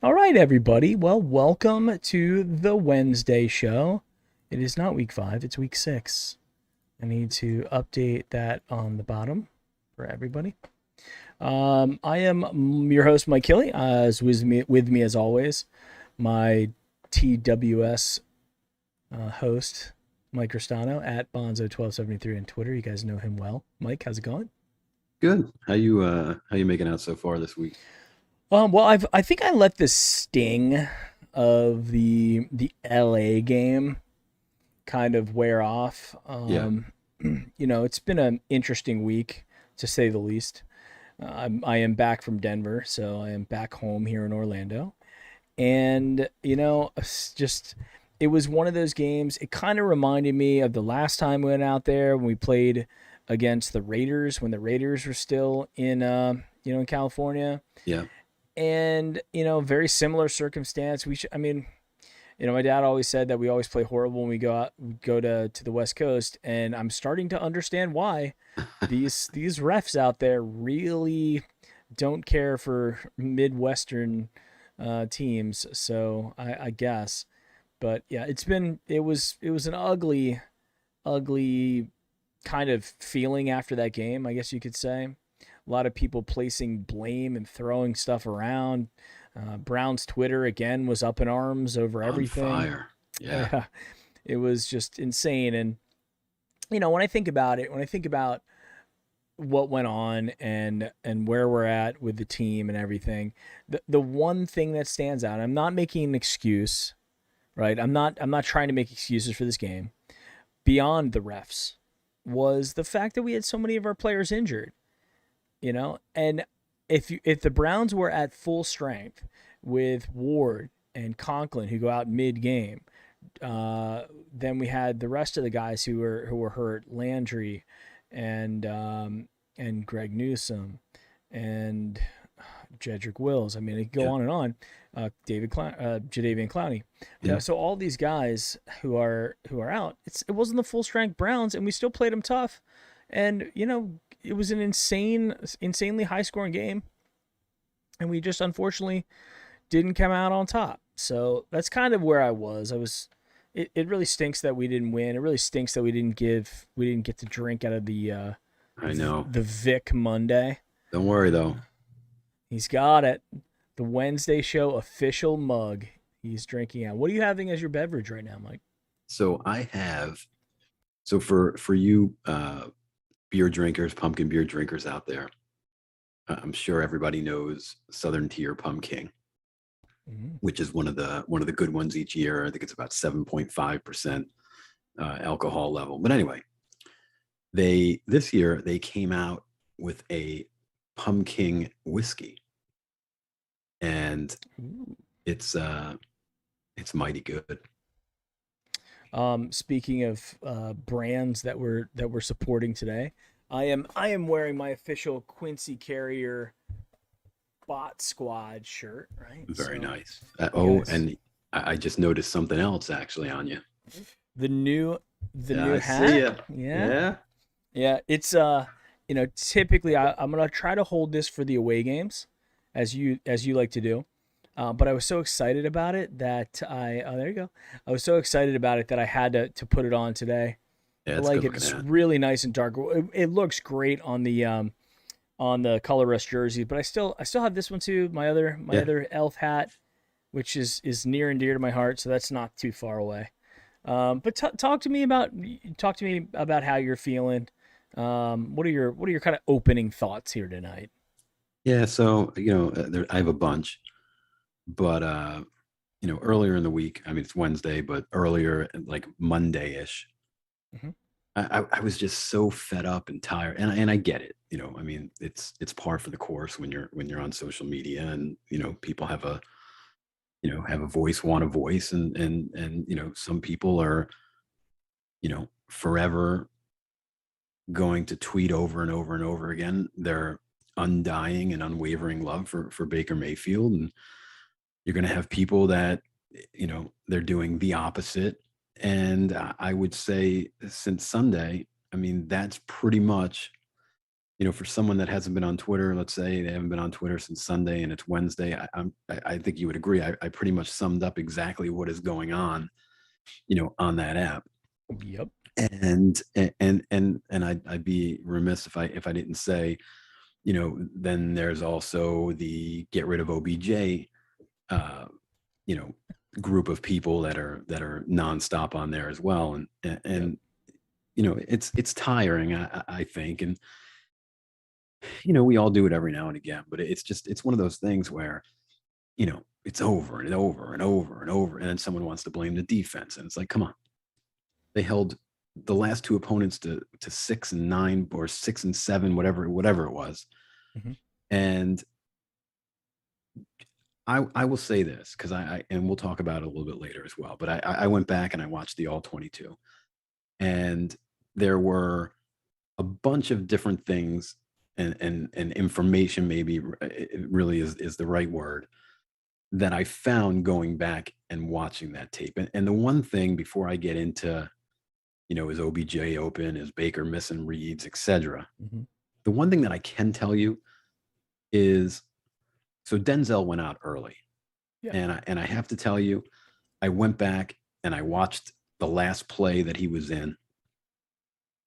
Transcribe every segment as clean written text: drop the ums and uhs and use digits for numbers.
All right, everybody. Well, welcome to the Wednesday show. It is not week 5, it's week 6. I need to update that on the bottom for everybody. I am your host, Mike Kelly, as with me as always, my TWS host, Mike Ristano, at Bonzo1273 on Twitter. You guys know him well. Mike, how's it going? Good. How you making out so far this week? Well, I think I let the sting of the LA game kind of wear off. Yeah. It's been an interesting week to say the least. I am back from Denver, so I am back home here in Orlando, and it was one of those games. It kind of reminded me of the last time we went out there when we played against the Raiders when the Raiders were still in California, Yeah. and very similar circumstance. I mean, my dad always said that we always play horrible when we go to the West Coast, and I'm starting to understand why. These refs out there really don't care for Midwestern teams, so I guess. But yeah, it was an ugly kind of feeling after that game, I guess you could say. A lot of people placing blame and throwing stuff around. Brown's Twitter again was up in arms over On everything. fire. Yeah. Yeah, it was just insane. And when I think about it, when I think about what went on and where we're at with the team and everything, the one thing that stands out, I'm not making an excuse, right? I'm not trying to make excuses for this game beyond the refs, was the fact that we had so many of our players injured. And if the Browns were at full strength with Ward and Conklin who go out mid game, then we had the rest of the guys who were hurt, Landry and Greg Newsome and Jedrick Wills. I mean, it could go Yeah. on and on. Jadeveon Clowney. Yeah. So all these guys who are out, it wasn't the full strength Browns, and we still played them tough. And it was an insanely high scoring game, and we just unfortunately didn't come out on top. So that's kind of where I was. It really stinks that we didn't win. It really stinks that we didn't get to drink out of I know. the Vic Monday. Don't worry though. He's got it. The Wednesday show official mug he's drinking out. What are you having as your beverage right now, Mike? So I have so for you beer drinkers, pumpkin beer drinkers out there, I'm sure everybody knows Southern Tier Pumpkin, Mm. which is one of the good ones each year. I think it's about 7.5% alcohol level. But anyway, this year they came out with a pumpkin whiskey, and Ooh. it's mighty good. Speaking of brands that we're supporting today, I am wearing my official Quincy Carrier Bot Squad shirt. Right, Very so nice. you guys, And I just noticed something else actually on you. the new the Yeah, new I see hat. ya. Yeah, Yeah. yeah. It's typically I'm gonna try to hold this for the away games, as you like to do. But I was so excited about it that there you go. I was so excited about it that I had to put it on today. Yeah, I it's a like good it. looking It's hat. really nice and dark. It looks great on the color rush jersey, but I still have this one too. My Yeah. other elf hat, which is near and dear to my heart, so that's not too far away. But talk to me about how you're feeling. What are your kind of opening thoughts here tonight? Yeah. So, I have a bunch, but, earlier in the week, I mean, it's Wednesday, but earlier, like Monday-ish, Hmm. I was just so fed up and tired. And I get it. I mean, it's par for the course when you're on social media and, people have a voice, want a voice. And, some people are, forever going to tweet over and over and over again their undying and unwavering love for Baker Mayfield, and you're going to have people that they're doing the opposite. And I would say since Sunday, I mean that's pretty much For someone that hasn't been on Twitter, let's say they haven't been on Twitter since Sunday and it's Wednesday, I think you would agree. I pretty much summed up exactly what is going on that app. Yep. And I'd be remiss if I didn't say, then there's also the get rid of OBJ, you know, group of people that are nonstop on there as well. And it's tiring, I think. And we all do it every now and again, but it's one of those things where, it's over and over and over and over. And then someone wants to blame the defense. And it's like, come on. They held the last two opponents to 6-9 or 6-7, whatever it was. Mm-hmm. And I will say this, because and we'll talk about it a little bit later as well, but I went back and I watched the all 22, and there were a bunch of different things and information, maybe it really is the right word, that I found going back and watching that tape. And the one thing, before I get into, is OBJ open, is Baker missing reads, etc. Mm-hmm. The one thing that I can tell you is, so Denzel went out early. Yeah. And I have to tell you, I went back and I watched the last play that he was in,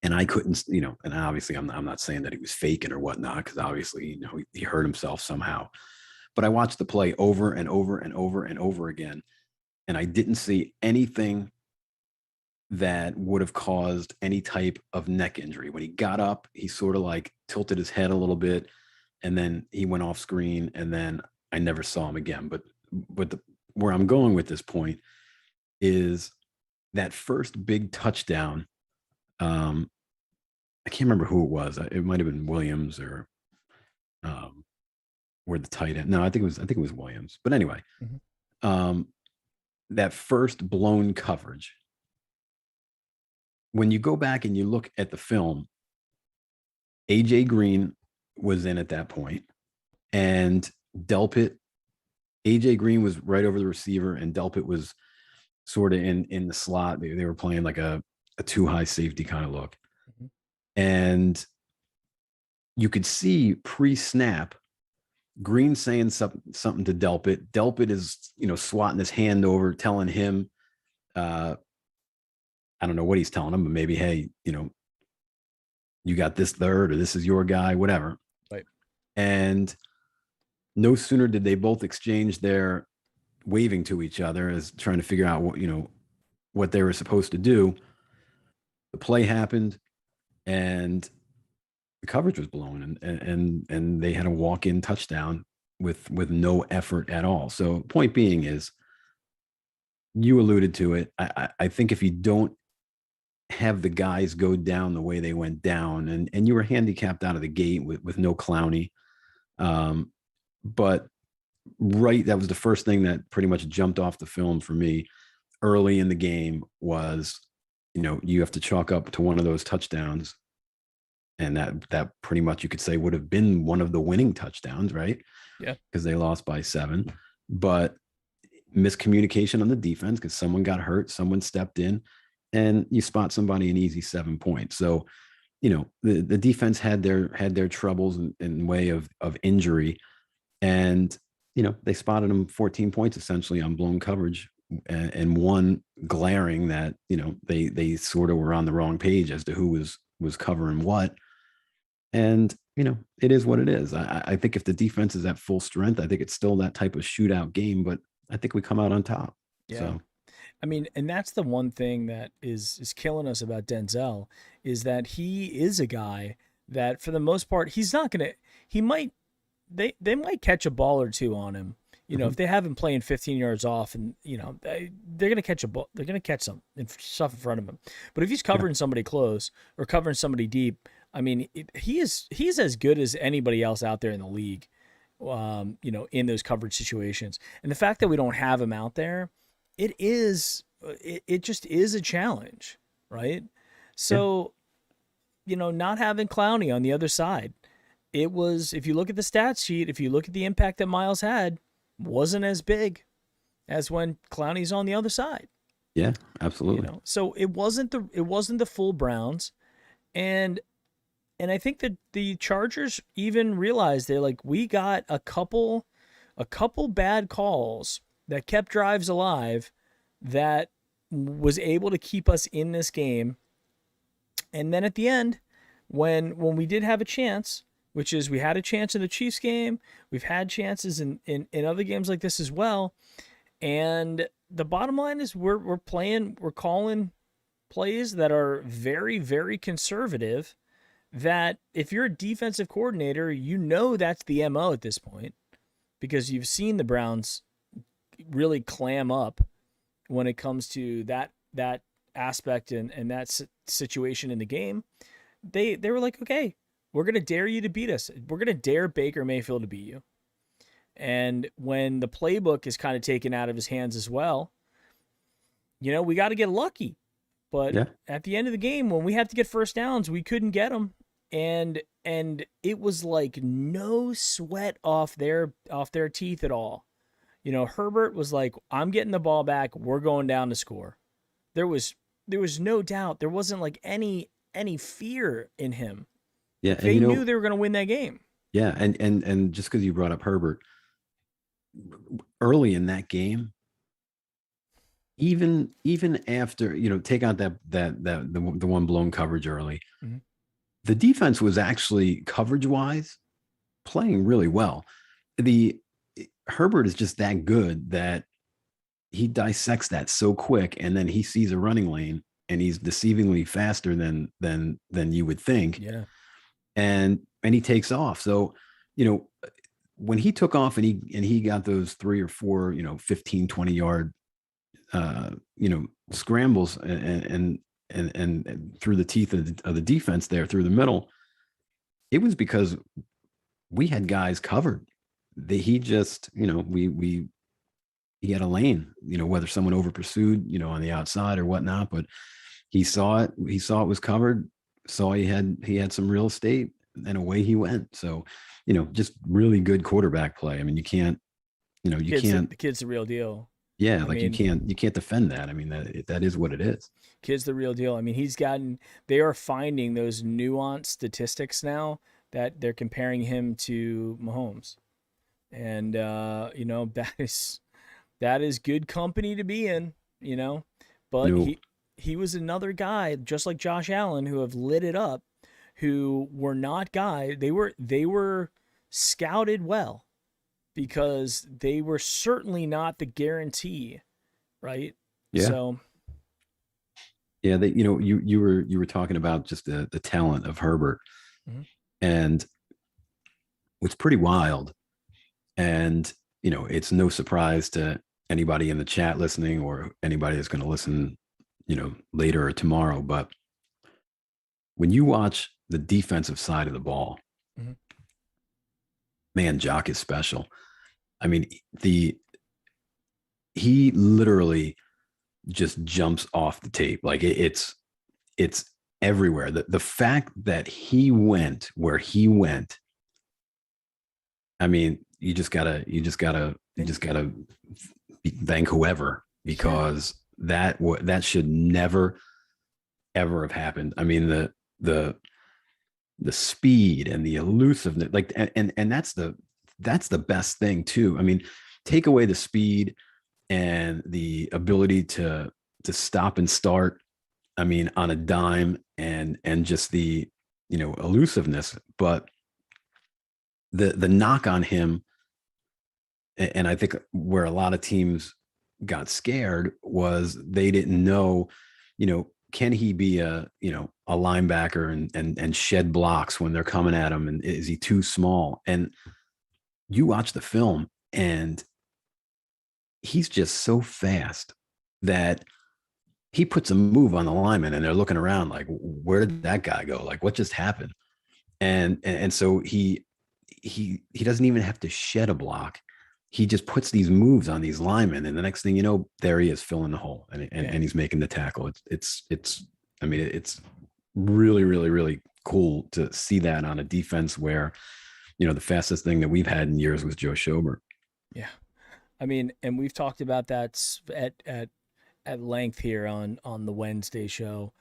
and I couldn't, and obviously I'm not saying that he was faking or whatnot, because obviously, he hurt himself somehow. But I watched the play over and over and over and over again, and I didn't see anything that would have caused any type of neck injury. When he got up, he sort of like tilted his head a little bit, and then he went off screen, and then I never saw him again. But where I'm going with this point is that first big touchdown. I can't remember who it was. It might have been Williams or the tight end. No, I think it was Williams. But anyway, mm-hmm. That first blown coverage, when you go back and you look at the film, AJ Green was in at that point, and Delpit, AJ Green was right over the receiver, and Delpit was sort of in the slot. They were playing like a too high safety kind of look. Mm-hmm. And you could see pre-snap Green saying something to Delpit. Delpit is, swatting his hand over, telling him, I don't know what he's telling him, but maybe, hey, you got this third, or this is your guy, whatever. Right. And no sooner did they both exchange their waving to each other as trying to figure out what they were supposed to do, the play happened, and the coverage was blown, and they had a walk-in touchdown with no effort at all. So point being is, you alluded to it. I think if you don't have the guys go down the way they went down, and you were handicapped out of the gate with no Clowney, but that was the first thing that pretty much jumped off the film for me early in the game was, you have to chalk up to one of those touchdowns. And that pretty much, you could say, would have been one of the winning touchdowns, right? Yeah. Because they lost by 7. But miscommunication on the defense, because someone got hurt, someone stepped in, and you spot somebody an easy 7 points. So, the defense had their troubles in way of injury. And, they spotted them 14 points essentially on blown coverage, and one glaring that, they sort of were on the wrong page as to who was covering what. And, it is what it is. I think if the defense is at full strength, I think it's still that type of shootout game, but I think we come out on top. Yeah. So. I mean, and that's the one thing that is killing us about Denzel, is that he is a guy that, for the most part, they might catch a ball or two on him. Mm-hmm. If they have him playing 15 yards off, and, they're going to catch a ball, they're going to catch some stuff in front of him. But if he's covering somebody close or covering somebody deep, I mean, he's as good as anybody else out there in the league, in those coverage situations. And the fact that we don't have him out there, it just is a challenge, right? So, not having Clowney on the other side, it was, if you look at the stat sheet, if you look at the impact that Miles had, wasn't as big as when Clowney's on the other side. Yeah, absolutely. So it wasn't the full Browns, and and I think that the Chargers even realized they're like, we got a couple bad calls that kept drives alive that was able to keep us in this game. And then at the end, when we did have a chance, which is we had a chance in the Chiefs game, we've had chances in other games like this as well. And the bottom line is we're calling plays that are very, very conservative. That if you're a defensive coordinator, you know that's the MO at this point because you've seen the Browns really clam up when it comes to that aspect and that situation in the game. They were like, okay, we're gonna dare you to beat us. We're gonna dare Baker Mayfield to beat you. And when the playbook is kind of taken out of his hands as well, we got to get lucky. But Yeah. at the end of the game, when we had to get first downs, we couldn't get them, and it was like no sweat off their teeth at all. Herbert was like, "I'm getting the ball back. We're going down to score." There was no doubt. There wasn't like any fear in him. Yeah. Like, they knew they were going to win that game. Yeah. And just because you brought up Herbert, early in that game, even after, take out the one blown coverage early, Mm-hmm. the defense was actually coverage wise playing really well. The Herbert is just that good that he dissects that so quick, and then he sees a running lane and he's deceivingly faster than you would think. Yeah. And he takes off. So, when he took off and he got those 3 or 4, 15, 20-yard scrambles and through the teeth of the defense there through the middle, it was because we had guys covered. He just, he had a lane, whether someone over pursued, on the outside or whatnot, but he saw it was covered, saw he had some real estate, and away he went. So, just really good quarterback play. I mean, you can't, The kid's the real deal. yeah, like you can't defend that. I mean, that is what it is. Kid's the real deal. I mean, they are finding those nuanced statistics now that they're comparing him to Mahomes. And, that is good company to be in, but he was another guy, just like Josh Allen, who have lit it up, who were not guys. They were scouted well because they were certainly not the guarantee, right? Yeah. So yeah, you were talking about just the talent of Herbert, mm-hmm. and what's pretty wild, and it's no surprise to anybody in the chat listening or anybody that's going to listen, later or tomorrow, but when you watch the defensive side of the ball, mm-hmm. man, Jock is special. I mean, he literally just jumps off the tape. Like it's everywhere. The fact that he went where he went, I mean, you just gotta thank whoever, because that should never ever have happened. I mean, the speed and the elusiveness, like, and that's the best thing too. I mean, take away the speed and the ability to stop and start, I mean, on a dime, and just the elusiveness, but the knock on him, and I think where a lot of teams got scared was they didn't know, can he be a linebacker and shed blocks when they're coming at him, and is he too small? And you watch the film and he's just so fast that he puts a move on the lineman and they're looking around like, where did that guy go? Like, what just happened? And so he doesn't even have to shed a block. He just puts these moves on these linemen, and the next thing you know, there he is filling the hole, and he's making the tackle. It's I mean, it's really, really, really cool to see that on a defense where, the fastest thing that we've had in years was Joe Schobert. Yeah. I mean, and we've talked about that at length here on the Wednesday show.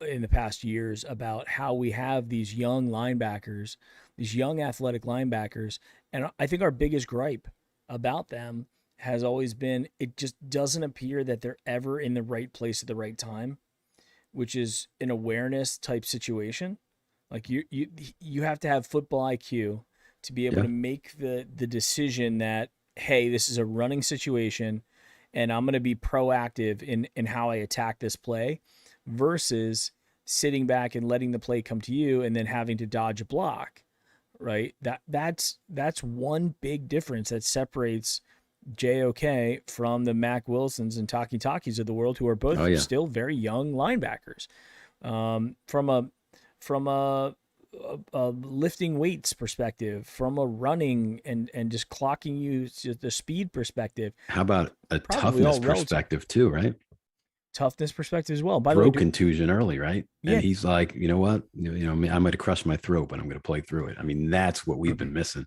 in the past years about how we have these young linebackers, these young athletic linebackers. And I think our biggest gripe about them has always been it just doesn't appear that they're ever in the right place at the right time, which is an awareness type situation. Like you have to have football IQ to be able Yeah. to make the decision that, hey, this is a running situation and I'm going to be proactive in how I attack this play versus sitting back and letting the play come to you and then having to dodge a block, right? That's one big difference that separates JOK from the Mac Wilsons and Taki Takis of the world, who are Oh both yeah. still very young linebackers. From a lifting weights perspective, from a running and just clocking you to the speed perspective, How about a probably toughness all relative. perspective too, right? Toughness perspective as well. By the way, Throat contusion early, right? And yeah, he's like, you know what? I might have crushed my throat, but I'm going to play through it. I mean, that's what we've been missing.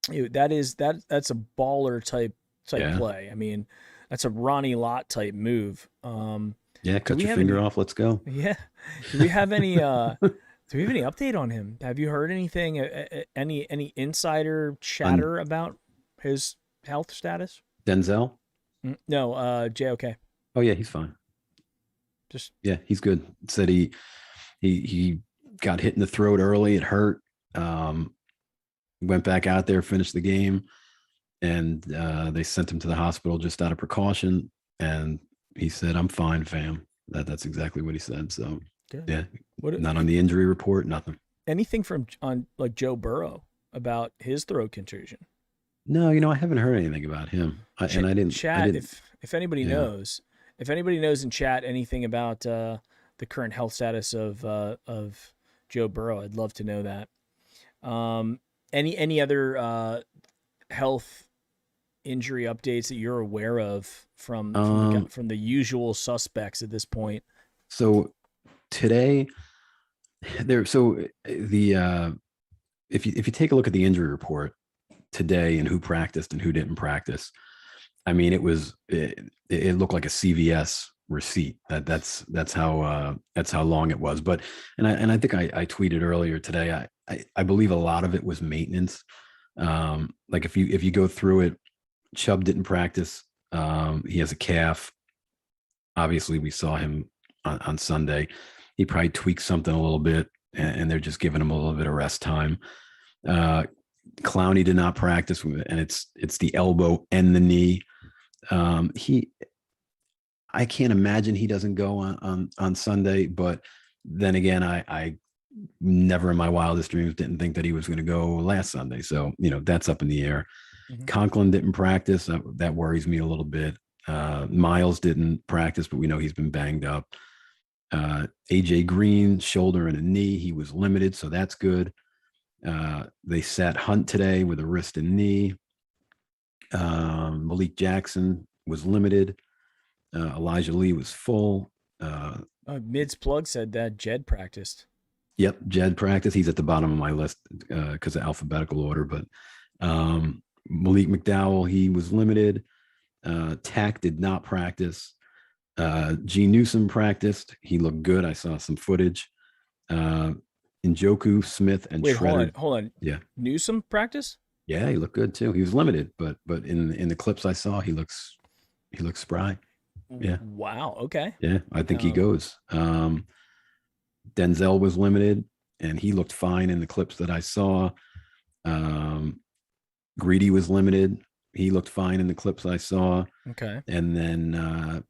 that's a baller type Yeah. play. I mean, that's a Ronnie Lott type move. Yeah. Do Cut we your have finger any? off. Let's go. Yeah. Do we have any? Do we have any update on him? Have you heard anything? Any insider On chatter about his health status? Denzel. No. JOK. Oh yeah, he's fine. Just Yeah, he's good. Said he got hit in the throat early. It hurt. Um, Went back out there, finished the game, and they sent him to the hospital just out of precaution. And he said, "I'm fine, fam." That's exactly what he said. So good. yeah, What? not on the injury report, nothing. Anything from on like Joe Burrow about his throat contusion? No, I haven't heard anything about him. And I Chat. didn't. If anybody Yeah. knows, if anybody knows in chat anything about the current health status of Joe Burrow, I'd love to know that. Um, any other health injury updates that you're aware of Um. from the usual suspects at this point? So today, there. So the if you take a look at the injury report today and who practiced and who didn't practice, I mean, it looked like a CVS receipt. That's how long it was. But and I think I tweeted earlier today. I believe a lot of it was maintenance. Like if you go through it, Chubb didn't practice. He has a calf. Obviously, we saw him on Sunday. He probably tweaked something a little bit, and they're just giving him a little bit of rest time. Uh, Clowney did not practice, and it's the elbow and the knee. He I can't imagine he doesn't go on Sunday, but then again, I never in my wildest dreams didn't think that he was going to go last Sunday. So that's up in the air. Mhm. Conklin didn't practice. That worries me a little bit. Miles didn't practice, but we know he's been banged up. AJ Green, shoulder and a knee. He was limited, so that's good. They sat Hunt today with a wrist and knee. Malik Jackson was limited. Elijah Lee was full. Mids plug said that Jed practiced. Yep, Jed practiced. He's at the bottom of my list because of alphabetical order. But Malik McDowell, he was limited. Tack did not practice. G. Newsom practiced. He looked good. I saw some footage. Njoku, Smith, and Wait, Shredder. hold on. Yeah, Newsom practice? yeah, he looked good too. He was limited, but in the clips I saw, he looks spry. Yeah, Wow. Okay. yeah, I think he Um, goes. Denzel was limited, and he looked fine in the clips that I saw. Um, Greedy was limited. He looked fine in the clips I saw. okay. And then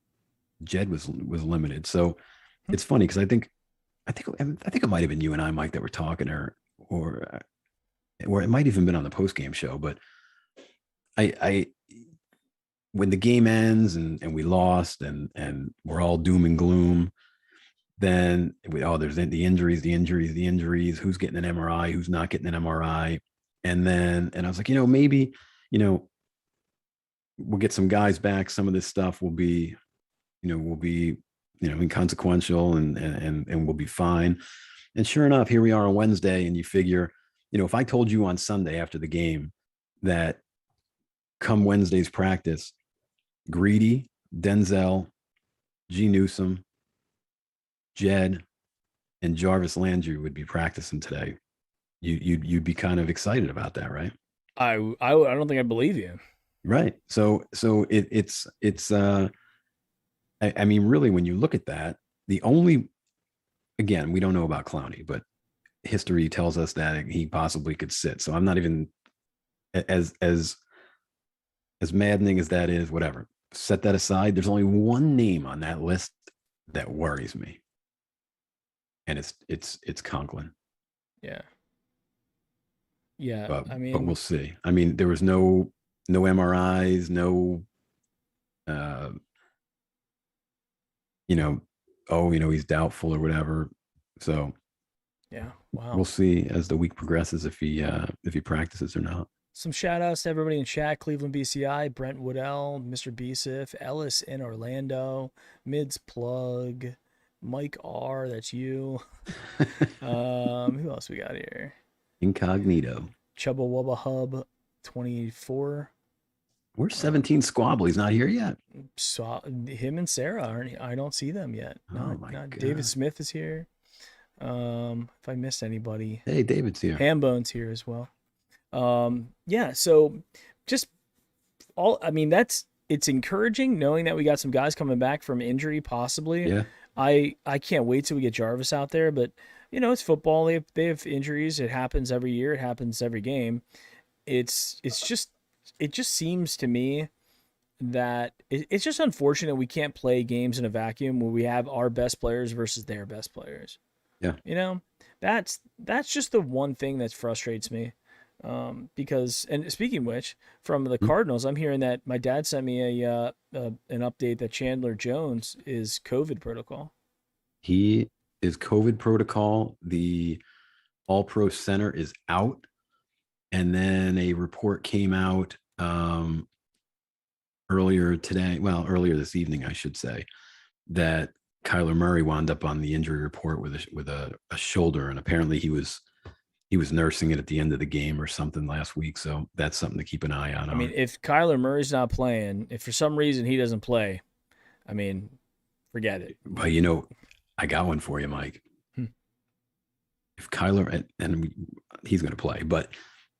Jed was limited. So Hmm. it's funny because I think it might have been you and I, Mike, that were talking, or it might even been on the post game show. But I when the game ends and we lost and we're all doom and gloom, then there's the injuries, who's getting an MRI, who's not getting an MRI. And I was like, maybe, we'll get some guys back. Some of this stuff will be inconsequential and we'll be fine. And sure enough, here we are on Wednesday, and you figure, if I told you on Sunday after the game that come Wednesday's practice, Greedy, Denzel, G. Newsom, Jed, and Jarvis Landry would be practicing today, you'd be kind of excited about that, right? I don't think I believe you. Right. So it's I mean, really, when you look at that, the only, again, we don't know about Clowney, but history tells us that he possibly could sit. So I'm not even, as maddening as that is, whatever. Set that aside. There's only one name on that list that worries me, and it's Conklin. Yeah. Yeah. But I but mean, we'll see. I mean, there was no MRIs, no uh you know, oh, he's doubtful or whatever. So yeah. Wow. we'll see as the week progresses if he practices or not. Some shout outs to everybody in chat: Cleveland BCI, Brent Woodell, Mr. Bsif, Ellis in Orlando, Mids Plug, Mike R, that's you. Who else we got here? Incognito. Chubba Wubba Hub 24. Where's 17 Squabble? He's not here yet. Saw him and Sarah aren't. I don't see them yet. Oh my Not God. David Smith is here. If I missed anybody, Hey, David's here. Hambone's here as well. Yeah, so just I mean, it's encouraging knowing that we got some guys coming back from injury possibly. Yeah. I can't wait till we get Jarvis out there, but it's football. They have injuries. It happens every year. It happens every game. It just seems to me that it's just unfortunate we can't play games in a vacuum where we have our best players versus their best players. Yeah. That's just the one thing that frustrates me. Because, and speaking of which, from the Cardinals, I'm hearing that my dad sent me an update that Chandler Jones is COVID protocol. He is COVID protocol. The All-Pro center is out. And then a report came out earlier this evening, I should say, that Kyler Murray wound up on the injury report with a shoulder, and apparently he was nursing it at the end of the game or something last week. So that's something to keep an eye on. I mean, if Kyler Murray's not playing, if for some reason he doesn't play, I mean, forget it. But I got one for you, Mike. If Kyler, and he's going to play, but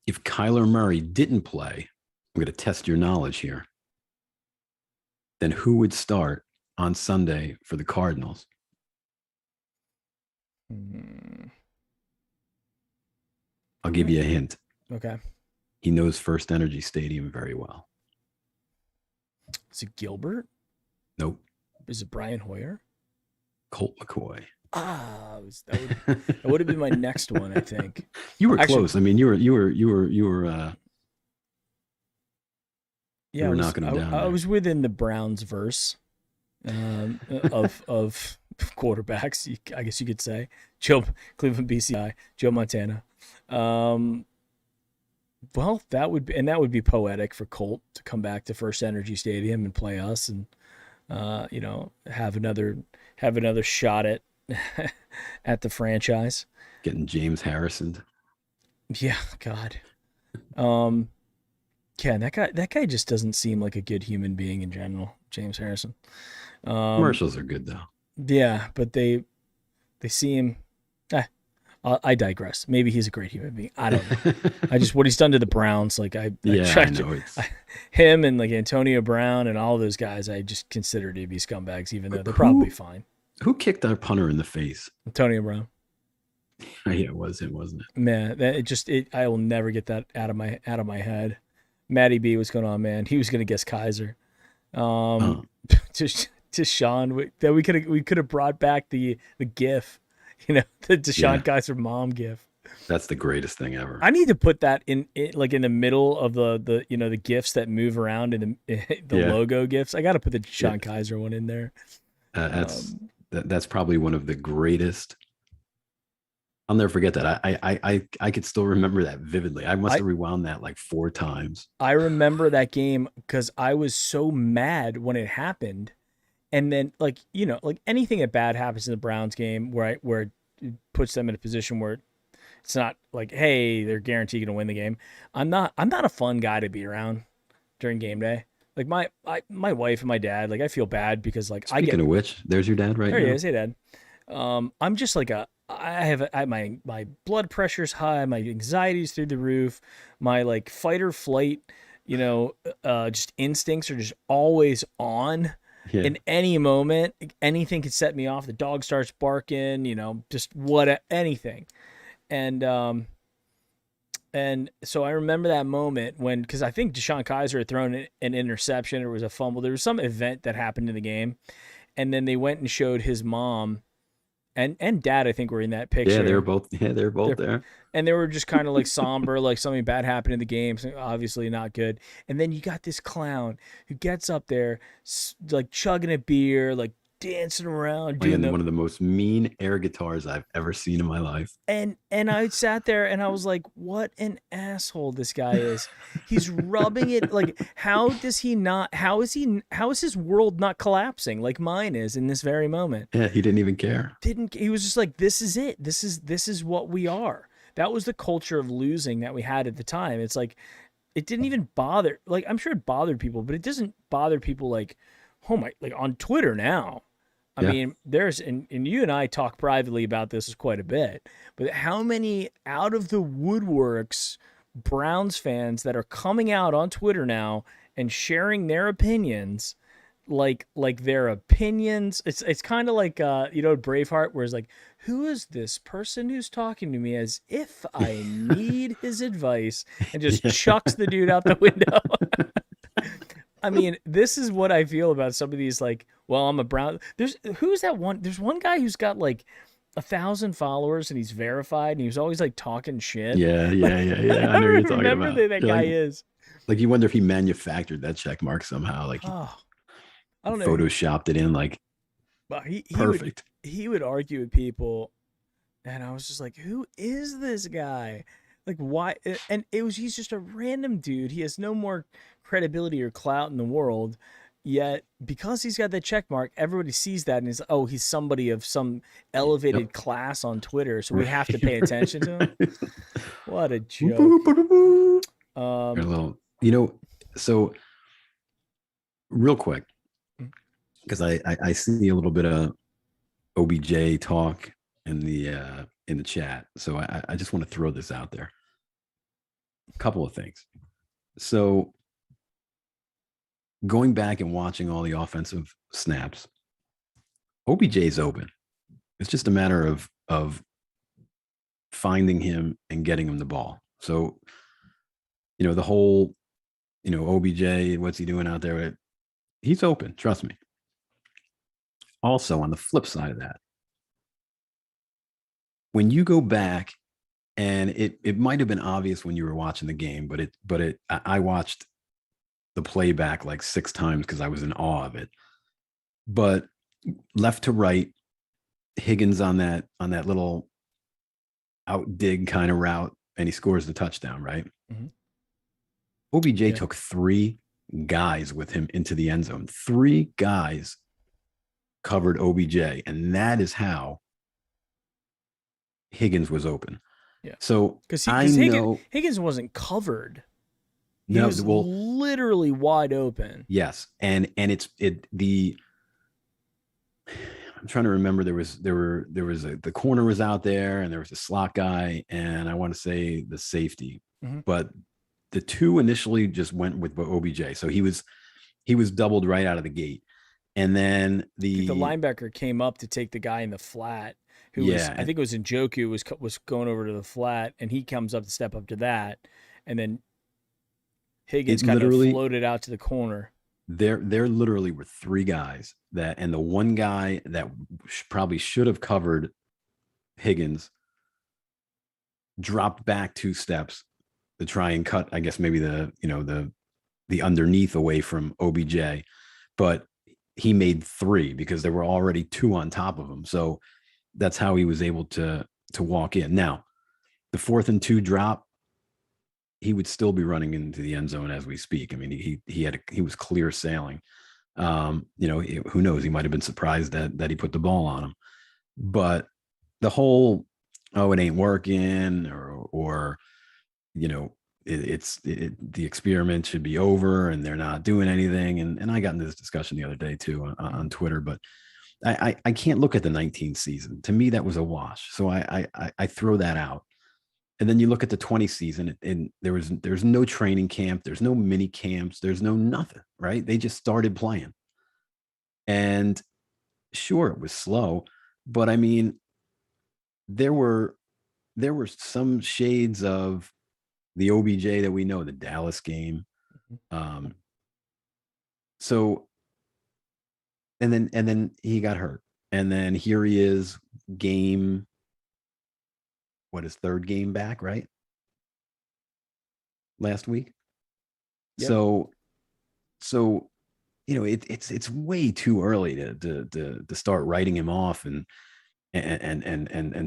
if Kyler Murray didn't play, I'm going to test your knowledge here. Then who would start on Sunday for the Cardinals? I'll give you a hint. Okay. He knows First Energy Stadium very well. Is it Gilbert? Nope. Is it Brian Hoyer? Colt McCoy. That would have been my next one, I think. You were close. I mean, you were yeah, knocking them down. I was within the Browns verse of quarterbacks, I guess you could say. Cleveland BCI, Joe Montana. Well, that would be poetic for Colt to come back to First Energy Stadium and play us, and have another shot at the franchise. Getting James Harrison. Yeah, God. Yeah, that guy just doesn't seem like a good human being in general, James Harrison. Commercials are good though. Yeah, but they seem. I digress. Maybe he's a great human being. I don't know. What he's done to the Browns, like I know him and like Antonio Brown and all those guys, I just consider to be scumbags, even though they're probably fine. Who kicked our punter in the face? Antonio Brown. Yeah, it was him, wasn't it? Man, I will never get that out of my head. Matty B, what's going on, man? He was gonna guess Kaiser. To Sean, that we could have brought back the GIF, the Deshaun Kaiser mom GIF. That's the greatest thing ever. I need to put that in the middle of the GIFs that move around in the logo GIFs. I got to put the Deshaun Kaiser one in there. That's probably one of the greatest. I'll never forget that. I could still remember that vividly. I must have rewound that like 4 times. I remember that game because I was so mad when it happened. And then like anything that bad happens in the Browns game where it puts them in a position where it's not like, hey, they're guaranteed going to win the game. I'm not a fun guy to be around during game day. Like my wife and my dad, like I feel bad because like Speaking of which, there's your dad right there now. He is. Hey, Dad. I'm just like my blood pressure's high, my anxiety's through the roof, my like fight or flight, just instincts are just always on. Yeah. In any moment, anything could set me off. The dog starts barking, just anything. And and so I remember that moment when, because I think Deshaun Kaiser had thrown an interception, or it was a fumble. There was some event that happened in the game, and then they went and showed his mom and dad, I think, were in that Yeah, they were picture. both. Yeah, they were both They're, there. and they were just kind of like somber, like something bad happened in the game, so obviously not good. And then you got this clown who gets up there, like chugging a beer, like dancing around, doing Playing the one of the most mean air guitars I've ever seen in my life. and I sat there and I was like, what an asshole this guy is. He's rubbing it, like, how does he not, how is his world not collapsing like mine is in this very moment? Yeah, he didn't even care. He was just like, this is it. This is what we are. That was the culture of losing that we had at the time. It's like, it didn't even bother, like, I'm sure it bothered people, but it doesn't bother people like, oh my, like on Twitter now. I Yeah. mean, and you and I talk privately about this quite a bit, but how many out of the woodworks Browns fans that are coming out on Twitter now and sharing their opinions, like their opinions. It's kind of like Braveheart, where it's like, who is this person who's talking to me as if I need his advice, and just Yeah. chucks the dude out the window. I mean, this is what I feel about some of these, like, well, I'm a Brown. Who's that one? There's one guy who's got like 1,000 followers and he's verified and he was always like talking shit. Yeah, Like, yeah, yeah, yeah. I I know don't what you're even talking remember about. who that You're guy is. like you wonder if he manufactured that check mark somehow, like he Oh, I don't know. photoshopped it in, like But perfect. he would argue with people, and I was just like, who is this guy? Like, why? And he's just a random dude. He has no more credibility or clout in the world. Yet, because he's got that check mark, everybody sees that and is, oh, he's somebody of some elevated Yep. class on Twitter, so we have to Right, pay attention to him. right. What a Boop, boop, joke. boop, boop. A Um, little, so real quick, because I see a little bit of OBJ talk in the chat. So I just want to throw this out there. A couple of things. So going back and watching all the offensive snaps, OBJ's open. It's just a matter of finding him and getting him the ball. So, the whole, OBJ, what's he doing out there? He's open, trust me. Also, on the flip side of that, when you go back, and it might have been obvious when you were watching the game, but I watched the playback like 6 times because I was in awe of it. But left to right, Higgins on that little out dig kind of route, and he scores the touchdown, right? mm-hmm. OBJ took 3 guys with him into the end zone. 3 guys covered OBJ, and that is how Higgins was open. Yeah. So because I know Higgins wasn't covered. He no, was well, literally wide open. yes, and I'm trying to remember. There was the corner was out there, and there was a slot guy, and I want to say the safety, Mm-hmm. but the 2 initially just went with OBJ, so he was doubled right out of the gate, and then I think the linebacker came up to take the guy in the flat, who was, I think it was Njoku, was going over to the flat, and he comes up to step up to that, and then Higgins kind of floated out to the corner. There literally were 3 guys and the one guy that probably should have covered Higgins dropped back 2 steps to try and cut, I guess maybe the underneath away from OBJ, but he made 3 because there were already 2 on top of him. So that's how he was able to walk in. Now, the 4th and 2 drop, he would still be running into the end zone as we speak. I mean, he was clear sailing. Who knows? He might have been surprised that he put the ball on him. But the whole, oh, it ain't working, or the experiment should be over and they're not doing anything. And I got into this discussion the other day too on Twitter, but I can't look at the 19th season. To me, that was a wash. So I throw that out. And then you look at the 20 season, and there's no training camp, there's no mini camps, there's no nothing, right? They just started playing. And sure, it was slow, but I mean, there were there were some shades of the OBJ that we know, the Dallas game. Um, so and then he got hurt. And then here he is, game, what, his third game back, right? Last week. Yep. So it's way too early to start writing him off and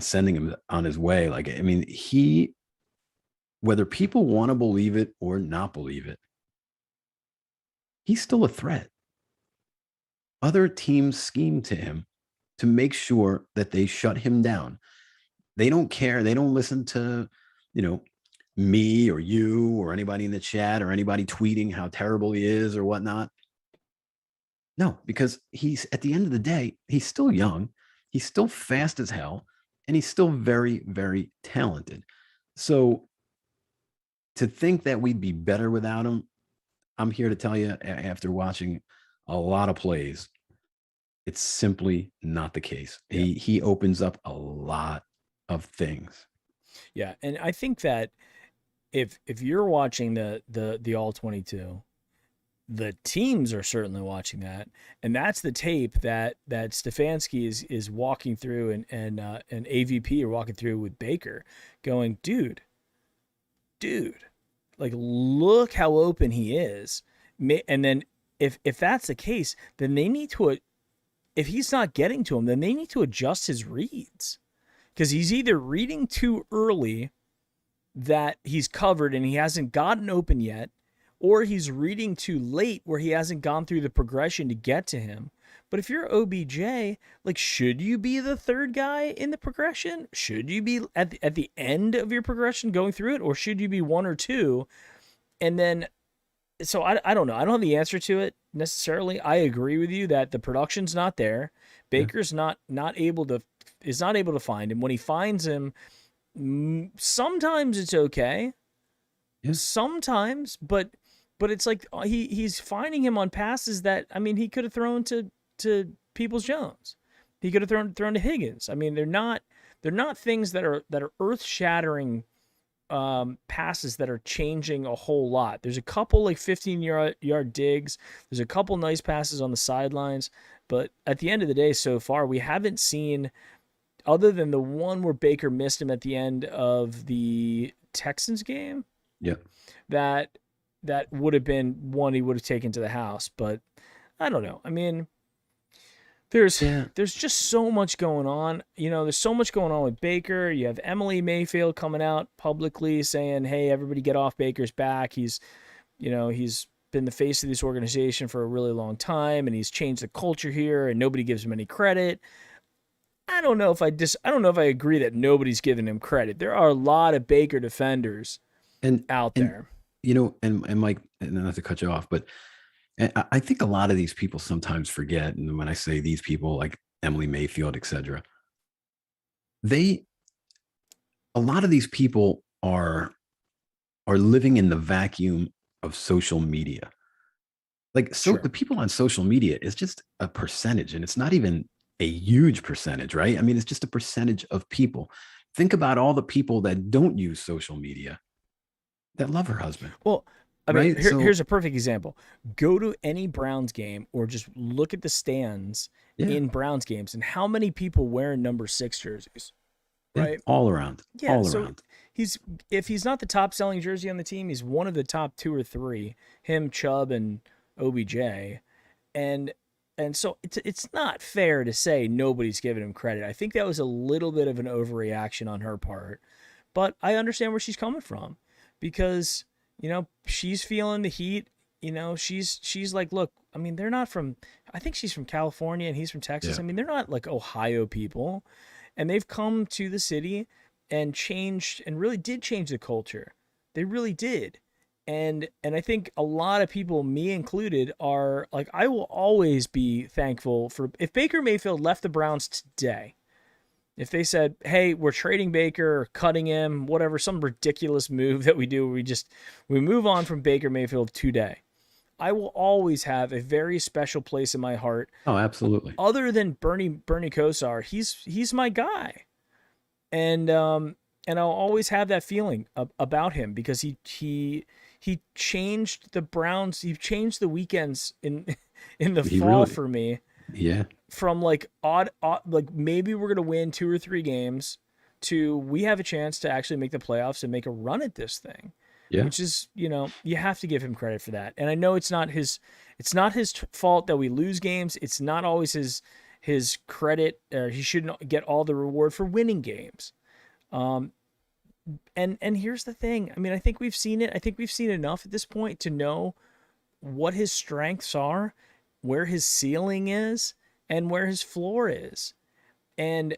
sending him on his way. Like, I mean, whether people want to believe it or not believe it, he's still a threat. Other teams scheme to him to make sure that they shut him down. They don't care. They don't listen to, me or you or anybody in the chat or anybody tweeting how terrible he is or whatnot. No, because he's, at the end of the day, he's still young. He's still fast as hell. And he's still very, very talented. So to think that we'd be better without him, I'm here to tell you, after watching a lot of plays, it's simply not the case. Yeah. He opens up a lot of things. Yeah, and I think that if you're watching the all 22, the teams are certainly watching that, and that's the tape that Stefanski is walking through, and AVP are walking through with Baker, going, dude, like, look how open he is. And then if that's the case, then they need to, if he's not getting to him, then they need to adjust his reads, because he's either reading too early that he's covered and he hasn't gotten open yet, or he's reading too late where he hasn't gone through the progression to get to him. But if you're OBJ, like, should you be the third guy in the progression? Should you be at the end of your progression going through it? Or should you be one or two? And then, so I don't know. I don't have the answer to it necessarily. I agree with you that the production's not there. Baker's not able to find him. When he finds him, sometimes it's okay. Yeah. Sometimes, but it's like he's finding him on passes that, I mean, he could have thrown to Peoples-Jones. He could have thrown to Higgins. I mean, they're not things that are earth-shattering passes that are changing a whole lot. There's a couple like 15-yard digs. There's a couple nice passes on the sidelines, but at the end of the day, so far we haven't seen, other than the one where Baker missed him at the end of the Texans game. Yeah. That would have been one he would have taken to the house, but I don't know. I mean, there's just so much going on. There's so much going on with Baker. You have Emily Mayfield coming out publicly saying, "Hey, everybody get off Baker's back. He's been the face of this organization for a really long time, and he's changed the culture here, and nobody gives him any credit." I don't know if I agree that nobody's giving him credit. There are a lot of Baker defenders out there. And Mike, and not to cut you off, but I think a lot of these people sometimes forget, and when I say these people, like Emily Mayfield, etc., a lot of these people are living in the vacuum of social media. Like, so the people on social media is just a percentage, and it's not even a huge percentage, right? I mean, it's just a percentage of people. Think about all the people that don't use social media that love her husband. Well, I mean, here's a perfect example. Go to any Browns game, or just look at the stands in Browns games, and how many people wear number 6 jerseys, right? All around. Yeah, all so around. If he's not the top selling jersey on the team, he's one of the top 2 or 3. Him, Chubb, and OBJ, and so it's not fair to say nobody's giving him credit. I think that was a little bit of an overreaction on her part, but I understand where she's coming from, because she's feeling the heat. She's like, look, I mean, they're not from, I think she's from California and he's from Texas. I mean, they're not like Ohio people, and they've come to the city and changed, and really did change the culture. They really did. And I think a lot of people, me included, are like, I will always be thankful for if Baker Mayfield left the Browns today. If they said, "Hey, we're trading Baker or cutting him, whatever, some ridiculous move that we do, we move on from Baker Mayfield today." I will always have a very special place in my heart. Oh, absolutely. Other than Bernie Kosar, he's my guy, and I'll always have that feeling about him because he changed the Browns. He changed the weekends in in the He fall really, for me yeah, from like odd like maybe we're gonna win 2 or 3 games to we have a chance to actually make the playoffs and make a run at this thing, yeah. which is, you have to give him credit for that. And I know it's not his fault that we lose games. It's not always his credit. He shouldn't get all the reward for winning games. Um, and here's the thing. I mean, I think we've seen it. I think we've seen enough at this point to know what his strengths are, where his ceiling is, and where his floor is. And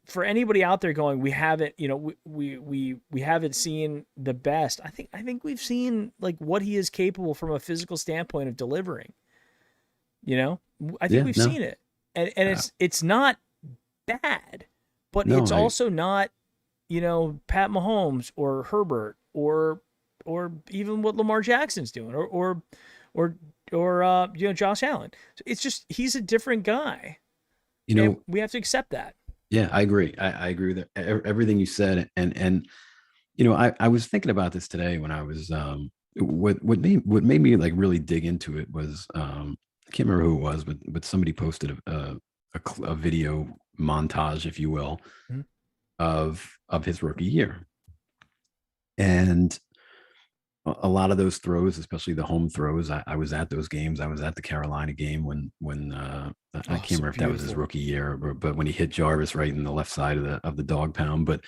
for anybody out there going, we haven't, we haven't seen the best. I think we've seen like what he is capable from a physical standpoint of delivering. You know, I think Yeah, we've no, seen it, and it's not bad, but no, it's also not, Pat Mahomes or Herbert or even what Lamar Jackson's doing or Josh Allen. It's just he's a different guy, you and know, we have to accept that. yeah, I agree. I agree with everything you said. And, I was thinking about this today when I was, what made me like really dig into it was, I can't remember who it was, but somebody posted a video montage, if you will, Mhm. of his rookie year. And a lot of those throws, especially the home throws, I was at those games. I was at the Carolina game when I Oh, can't so remember if that was his beautiful. rookie year, but when he hit Jarvis right in the left side of the dog pound. But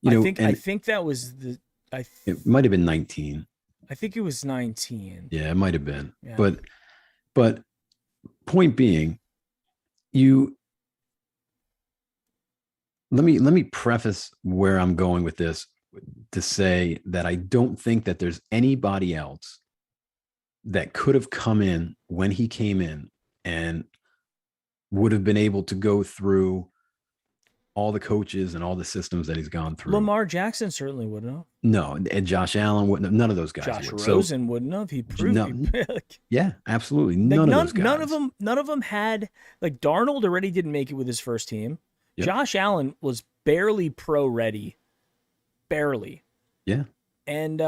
I think I and think that was the I th- it might have been 19. I think it was 19. Yeah, it might have been. Yeah. But point being, you let me preface where I'm going with this to say that I don't think that there's anybody else that could have come in when he came in and would have been able to go through all the coaches and all the systems that he's gone through. Lamar Jackson certainly wouldn't have. No, and Josh Allen wouldn't have, none of those guys Josh would. So Rosen wouldn't have. He proved no, he like, yeah, absolutely. like None of those none of guys. them had like Darnold already didn't make it with his first team. Yep. Josh Allen was barely pro ready, barely. Yeah. And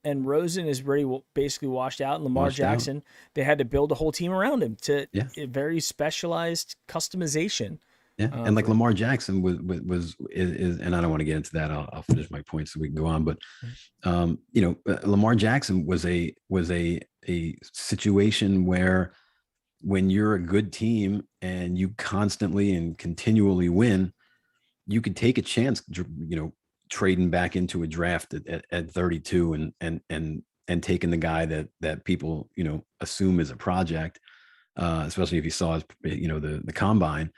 Rosen is already basically washed out. And Lamar Washed out. Jackson, they had to build a whole team around him to Yeah. a very specialized customization. Yeah. And like For Lamar Jackson is and I don't want to get into that. I'll finish my point so we can go on. But Lamar Jackson was a situation where when you're a good team and you constantly and continually win, you could take a chance, trading back into a draft at 32 and taking the guy that people, assume is a project, especially if you saw his, the combine,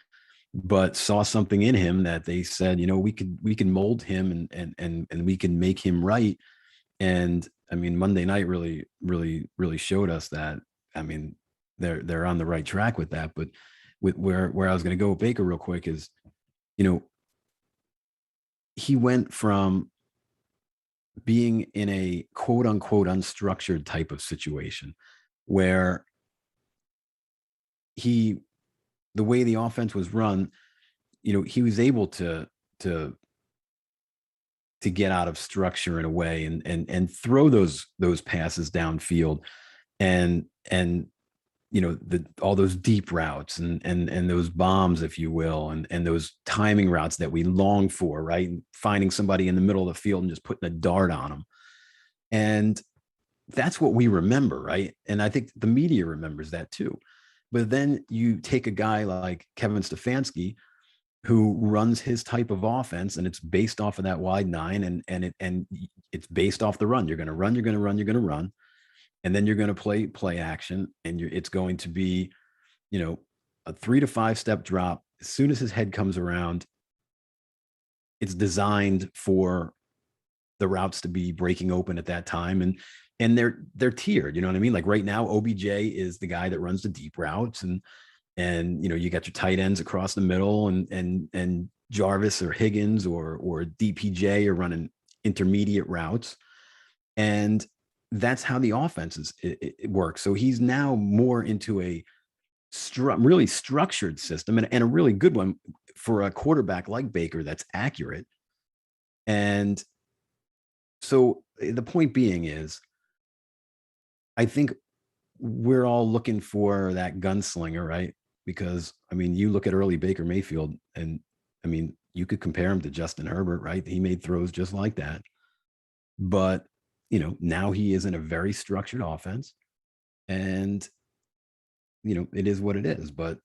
but saw something in him that they said, we can mold him and we can make him right. And I mean, Monday night really, really, really showed us that. I mean, they're on the right track with that. But with where I was going to go with Baker real quick is, you know, he went from being in a quote unquote unstructured type of situation where the way the offense was run, he was able to get out of structure in a way and throw those passes downfield and all those deep routes and those bombs, if you will, and those timing routes that we long for, right? Finding somebody in the middle of the field and just putting a dart on them. And that's what we remember, right? And I think the media remembers that too. But then you take a guy like Kevin Stefanski, who runs his type of offense, and it's based off of that wide nine, and it's based off the run. You're going to run, you're going to run, you're going to run, and then you're going to play action, and it's going to be, a 3 to 5 step drop. As soon as his head comes around, it's designed for the routes to be breaking open at that time. And they're tiered, you know what I mean? Like right now, OBJ is the guy that runs the deep routes, and you got your tight ends across the middle, and Jarvis or Higgins or DPJ are running intermediate routes. And that's how the offense it works. So he's now more into a really structured system, and a really good one for a quarterback like Baker that's accurate. And so the point being is, I think we're all looking for that gunslinger, right? Because I mean, you look at early Baker Mayfield, and I mean, you could compare him to Justin Herbert, right? He made throws just like that. But now he is in a very structured offense, and it is what it is. But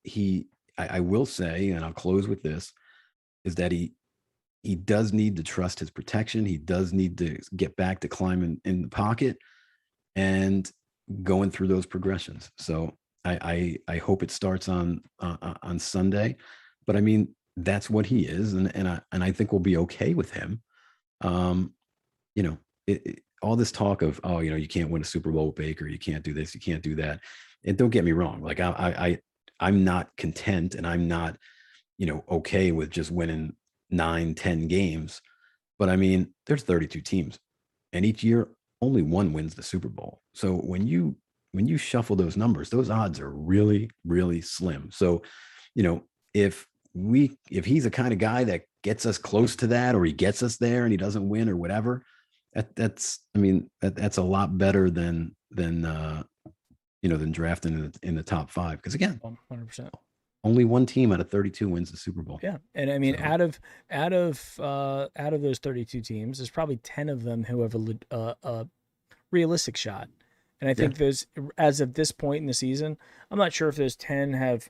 I will say, and I'll close with this, is that he does need to trust his protection. He does need to get back to climbing in the pocket and going through those progressions. So I hope it starts on Sunday. But I mean, that's what he is, and I think we'll be okay with him. All this talk of, you can't win a Super Bowl with Baker, you can't do this, you can't do that. And don't get me wrong, like I'm not content, and I'm not okay with just winning 9-10 games. But I mean, there's 32 teams, and each year only one wins the Super Bowl. So when you shuffle those numbers, those odds are really, really slim. So if he's the kind of guy that gets us close to that, or he gets us there and he doesn't win or whatever, that's a lot better than drafting in the top 5. Because again, 100%. Only one team out of 32 wins the Super Bowl. Yeah, and I mean, so, out of those 32 teams, there's probably 10 of them who have a realistic shot. And I think those, as of this point in the season, I'm not sure if those 10 have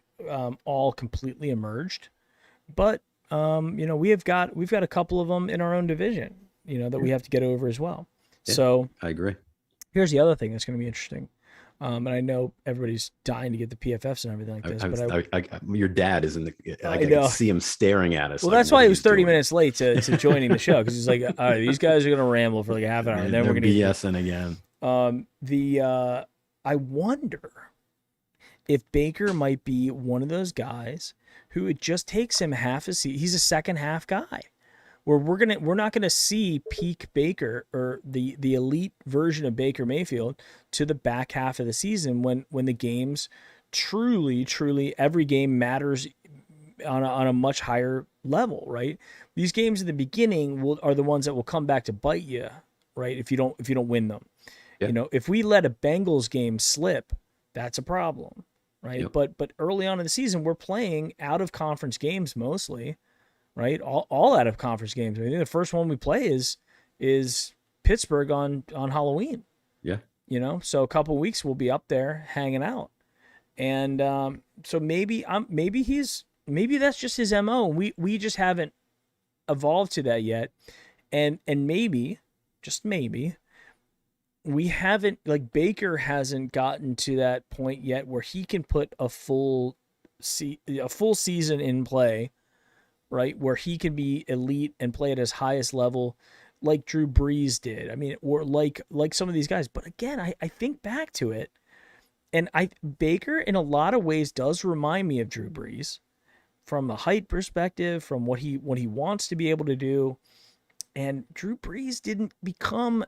all completely emerged, but we've got a couple of them in our own division, that we have to get over as well. Yeah, so I agree. Here's the other thing that's going to be interesting. And I know everybody's dying to get the PFFs and everything like this. Your dad is in the. I can see him staring at us. Well, that's why he was 30 minutes late to joining the show, because he's like, all right, these guys are going to ramble for like a half an hour, and then we're going to BSing again. I wonder if Baker might be one of those guys who it just takes him half a season. He's a second half guy, where we're not gonna see peak Baker or the elite version of Baker Mayfield to the back half of the season, when the games truly every game matters on a much higher level, right? These games at the beginning are the ones that will come back to bite you, right? If you don't win them. Yep. If we let a Bengals game slip, that's a problem, right? Yep. But early on in the season, we're playing out of conference games mostly. Right, all out of conference games. I mean, the first one we play is Pittsburgh on Halloween. Yeah, so a couple of weeks we'll be up there hanging out, and so maybe that's just his MO. We just haven't evolved to that yet, and maybe, just maybe, we haven't, like, Baker hasn't gotten to that point yet where he can put a full season in play. Right, where he can be elite and play at his highest level, like Drew Brees did. I mean, or like some of these guys. But again, I think back to it, and Baker in a lot of ways does remind me of Drew Brees, from a height perspective, from what he wants to be able to do. And Drew Brees didn't become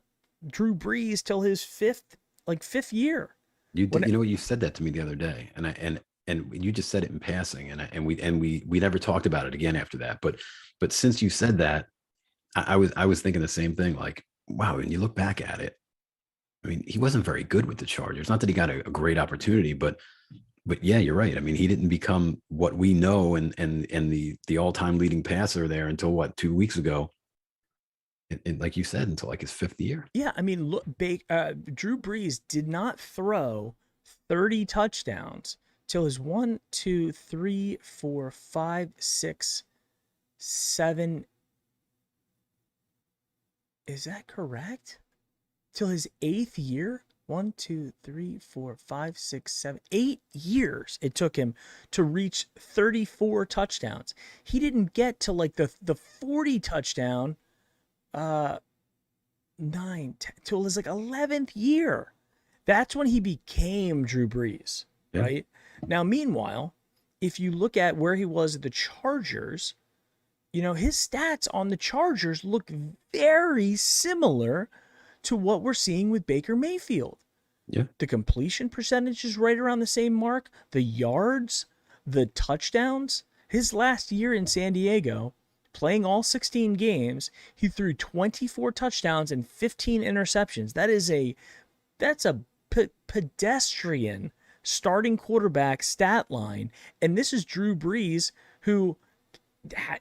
Drew Brees till his fifth year. You said that to me the other day, and you just said it in passing, and we never talked about it again after that. But since you said that, I was thinking the same thing. Like, wow, when you look back at it, I mean, he wasn't very good with the Chargers. Not that he got a great opportunity, but yeah, you're right. I mean, he didn't become what we know and the all-time leading passer there until 2 weeks ago. And like you said, until like his 5th year. Yeah, I mean, look, Drew Brees did not throw 30 touchdowns till his 1, 2, 3, 4, 5, 6, 7. Is that correct? Till his 8th year? 1, 2, 3, 4, 5, 6, 7, 8 years it took him to reach 34 touchdowns. He didn't get to like the 40 touchdown 9, 10, till his like 11th year. That's when he became Drew Brees, Yeah. right? Now, meanwhile, if you look at where he was at the Chargers, his stats on the Chargers look very similar to what we're seeing with Baker Mayfield. Yeah. The completion percentage is right around the same mark. The yards, the touchdowns. His last year in San Diego, playing all 16 games, he threw 24 touchdowns and 15 interceptions. That's a pedestrian starting quarterback stat line. And this is Drew Brees, who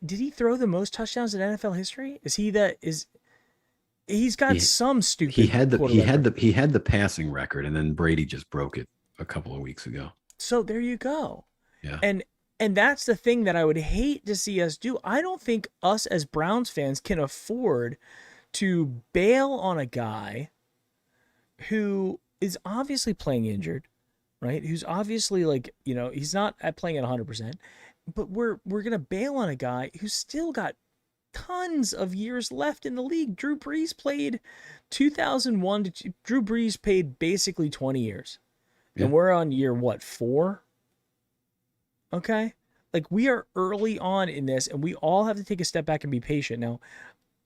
did he throw the most touchdowns in NFL history? He's got some stupid. He had the passing record, and then Brady just broke it a couple of weeks ago. So there you go. Yeah. And that's the thing that I would hate to see us do. I don't think us as Browns fans can afford to bail on a guy who is obviously playing injured, right? Who's obviously he's not playing at 100%, but we're going to bail on a guy who's still got tons of years left in the league. Drew Brees played 2001 to Drew Brees played basically 20 years. Yeah. And we're on year 4? Okay? Like, we are early on in this, and we all have to take a step back and be patient. Now,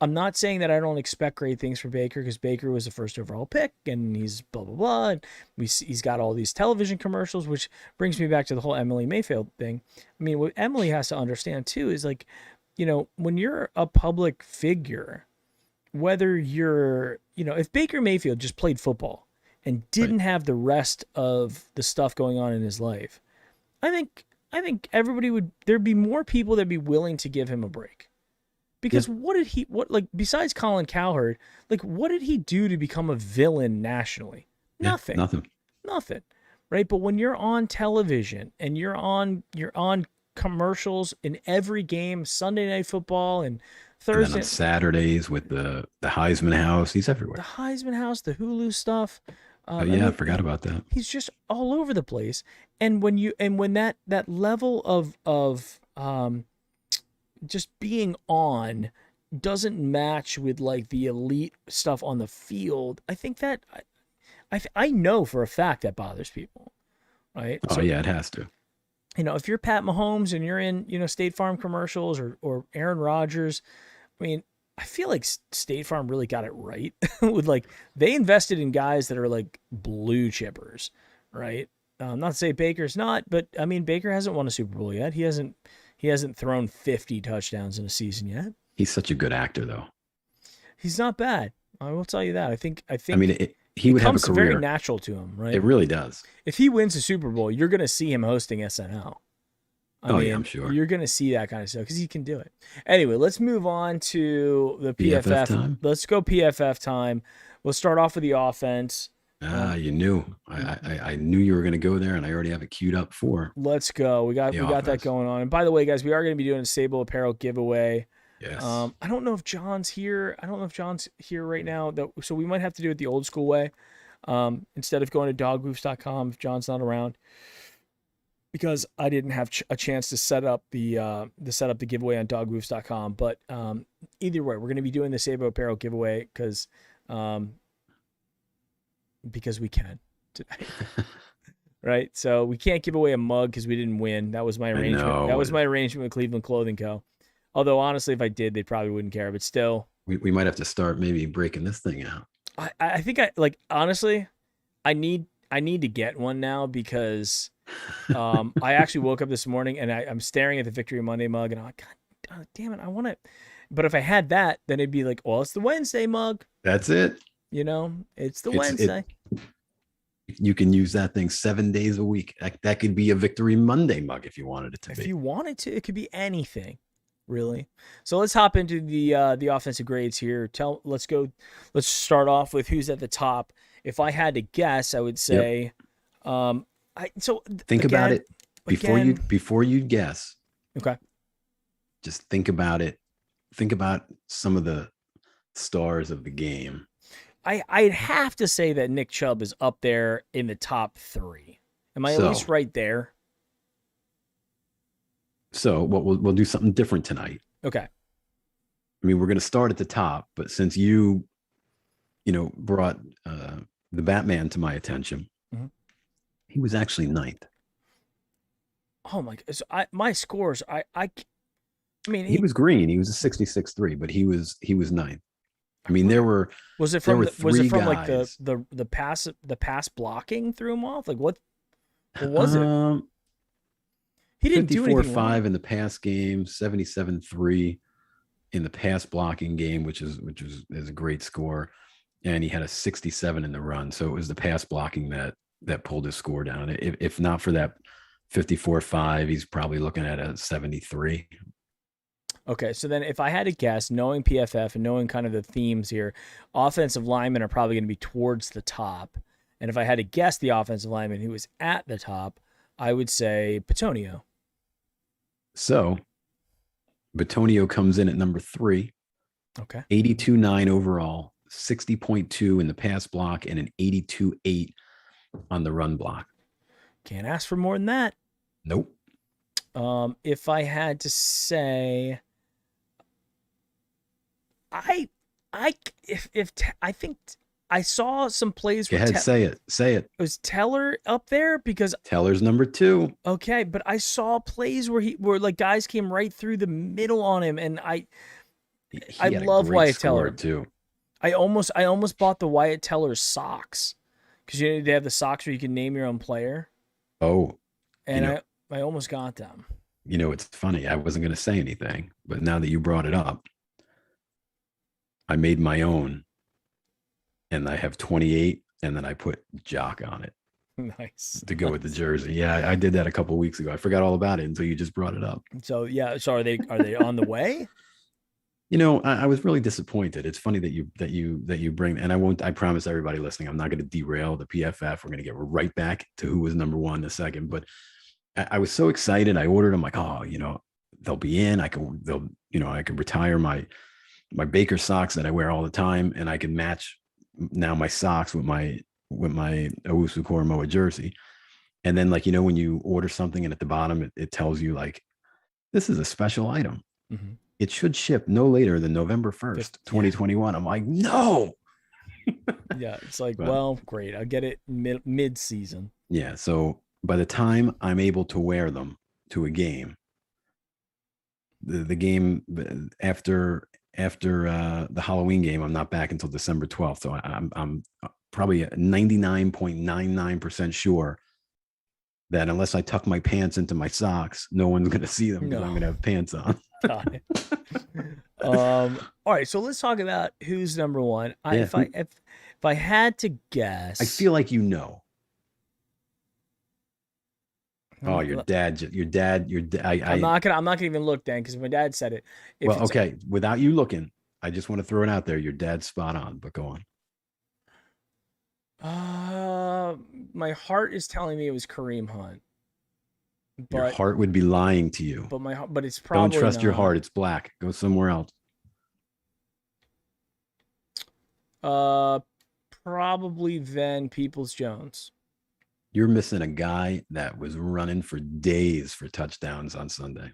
I'm not saying that I don't expect great things for Baker, because Baker was the first overall pick, and he's blah, blah, blah. And he's got all these television commercials, which brings me back to the whole Emily Mayfield thing. I mean, what Emily has to understand, too, is when you're a public figure, whether you're, if Baker Mayfield just played football and didn't have the rest of the stuff going on in his life, I think there'd be more people that'd be willing to give him a break. Because besides Colin Cowherd, what did he do to become a villain nationally? Nothing. Nothing. Right? But when you're on television and you're on commercials in every game, Sunday Night Football and Thursday, and then on Saturdays with the Heisman House, he's everywhere. The Heisman House, the Hulu stuff. I forgot about that. He's just all over the place. And when that level of just being on doesn't match with the elite stuff on the field, I think that I know for a fact that bothers people, right? Oh, yeah, it has to. If you're Pat Mahomes and you're in, State Farm commercials or Aaron Rodgers, I mean, I feel like State Farm really got it right with they invested in guys that are blue chippers, right? Not to say Baker's not, but I mean, Baker hasn't won a Super Bowl yet. He hasn't thrown 50 touchdowns in a season yet. He's such a good actor, though. He's not bad. I will tell you that. I think. I mean, he would have a career. Very natural to him, right? It really does. If he wins a Super Bowl, you're going to see him hosting SNL. Yeah, I'm sure. You're going to see that kind of stuff because he can do it. Anyway, let's move on to the PFF time. Let's go PFF time. We'll start off with the offense. You knew. I knew you were going to go there, and I already have it queued up for. Let's go. We got that going on. And by the way, guys, we are going to be doing a Sabo Apparel giveaway. Yes. I don't know if John's here. Right now. So we might have to do it the old school way. Instead of going to dogwoofs.com if John's not around, because I didn't have a chance to set up the giveaway on dogwoofs.com. But either way, we're going to be doing the Sabo Apparel giveaway because we can today. Right? So we can't give away a mug because we didn't win. That was my arrangement. That was my arrangement with Cleveland Clothing Co. Although honestly, if I did, they probably wouldn't care. But still, we might have to start maybe breaking this thing out. I think honestly, I need to get one now because I actually woke up this morning and I'm staring at the Victory Monday mug and I'm like, God damn it, I want it. But if I had that, then it'd be like, well, it's the Wednesday mug. That's it. It's the Wednesday. You can use that thing 7 days a week. That could be a Victory Monday mug if you wanted it to be. If you wanted to, it could be anything. Really. So let's hop into the offensive grades here. Let's start off with who's at the top. If I had to guess, I would say, think about it before you guess. Okay. Just think about it. Think about some of the stars of the game. I'd have to say that Nick Chubb is up there in the top 3. Am I at least right there? So we'll do something different tonight. Okay. I mean, we're going to start at the top, but since you brought the Batman to my attention. Mhm. He was actually ninth. Oh my god! So my scores. I mean, He was green. He was a 66.3, but he was ninth. I mean, what there were was it there from? were Was it three from like guys. the pass blocking threw him off? Like what was it? Um, He didn't do anything 54.5 wrong. in the pass game, 77.3 in the pass blocking game, which is a great score. And he had a 67 in the run. So it was the pass blocking that pulled his score down. If not for that 54.5, he's probably looking at a 73. Okay, so then if I had to guess, knowing PFF and knowing kind of the themes here, offensive linemen are probably going to be towards the top. And if I had to guess the offensive lineman who was at the top, I would say Petonio. So Batonio comes in at number 3, Okay. 82.9 overall, 60.2 in the pass block, and an 82.8 on the run block. Can't ask for more than that. Nope. If I had to say, I, I think I saw some plays Go where ahead, say it. Say it. was Teller up there because Teller's number 2. okay, but I saw plays where like guys came right through the middle on him, and I He had a love great Wyatt score Teller. too. I almost bought the Wyatt Teller socks because they have the socks where you can name your own player, Oh, you and know, I almost got them. it's funny. I wasn't going to say anything, but now that you brought it up, I made my own, and I have 28, and then I put Jock on it Nice. to go with the jersey. Yeah, I did that a couple of weeks ago. I forgot all about it until you just brought it up. So yeah, so are they on the way? I was really disappointed. It's funny that you bring, and I promise everybody listening, I'm not going to derail the PFF. We're going to get right back to who was number 1 in a second, but I was so excited. I ordered them like, oh, they'll be in. I can retire my Baker socks that I wear all the time, and I can match now my socks with my Owusu Koromoa jersey. And then when you order something and at the bottom it tells you like, this is a special item. Mm-hmm. It should ship no later than November 1st, 2021. I'm like, no. Yeah, it's like, But well, great. I'll get it mid season. yeah, so by the time I'm able to wear them to a game, the game after the Halloween game, I'm not back until December 12th. So I'm probably 99.99% sure that unless I tuck my pants into my socks, no one's going to see them because I'm going to have pants on. Got it. All right, so let's talk about who's number 1. If I had to guess, I feel like Oh, your dad. I'm not gonna even look then because my dad said it. Well, okay. Without you looking, I just want to throw it out there. Your dad's spot on, but go on. My heart is telling me it was Kareem Hunt. But your heart would be lying to you. But it's probably don't trust not. your heart. It's black. Go somewhere else. Probably then Peoples-Jones. You're missing a guy that was running for days for touchdowns on Sunday.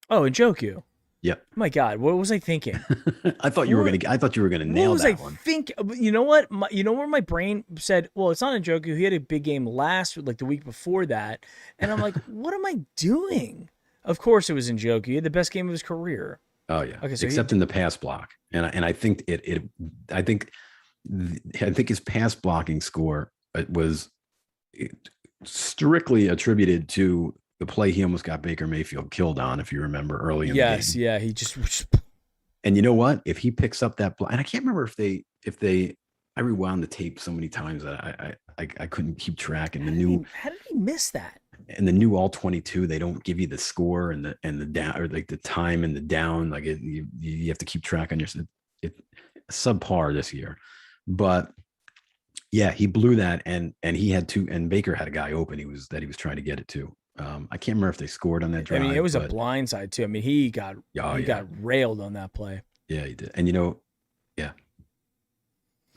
Oh, Njoku. Yep. My God, what was I thinking? I thought you were gonna nail that one. You know what? You know where my brain said, well, it's not Njoku. He had a big game like the week before that. And I'm like, what am I doing? Of course it was Njoku. He had the best game of his career. Oh yeah. Okay, so except in the pass block. And I think I think his pass blocking score was strictly attributed to the play he almost got Baker Mayfield killed on, if you remember early in the game. Yes, yeah, he just. And you know what? If he picks up that block, and I can't remember if they, I rewound the tape so many times that I couldn't keep track. And how did he miss that? And the new all 22, they don't give you the score and the down, or like the time and the down. Like you have to keep track on it subpar this year. But yeah, he blew that, and he had two, and Baker had a guy open. He was trying to get it to. I can't remember if they scored on that drive. I mean, it was a blindside too. I mean, he got railed on that play. Yeah, he did. And yeah,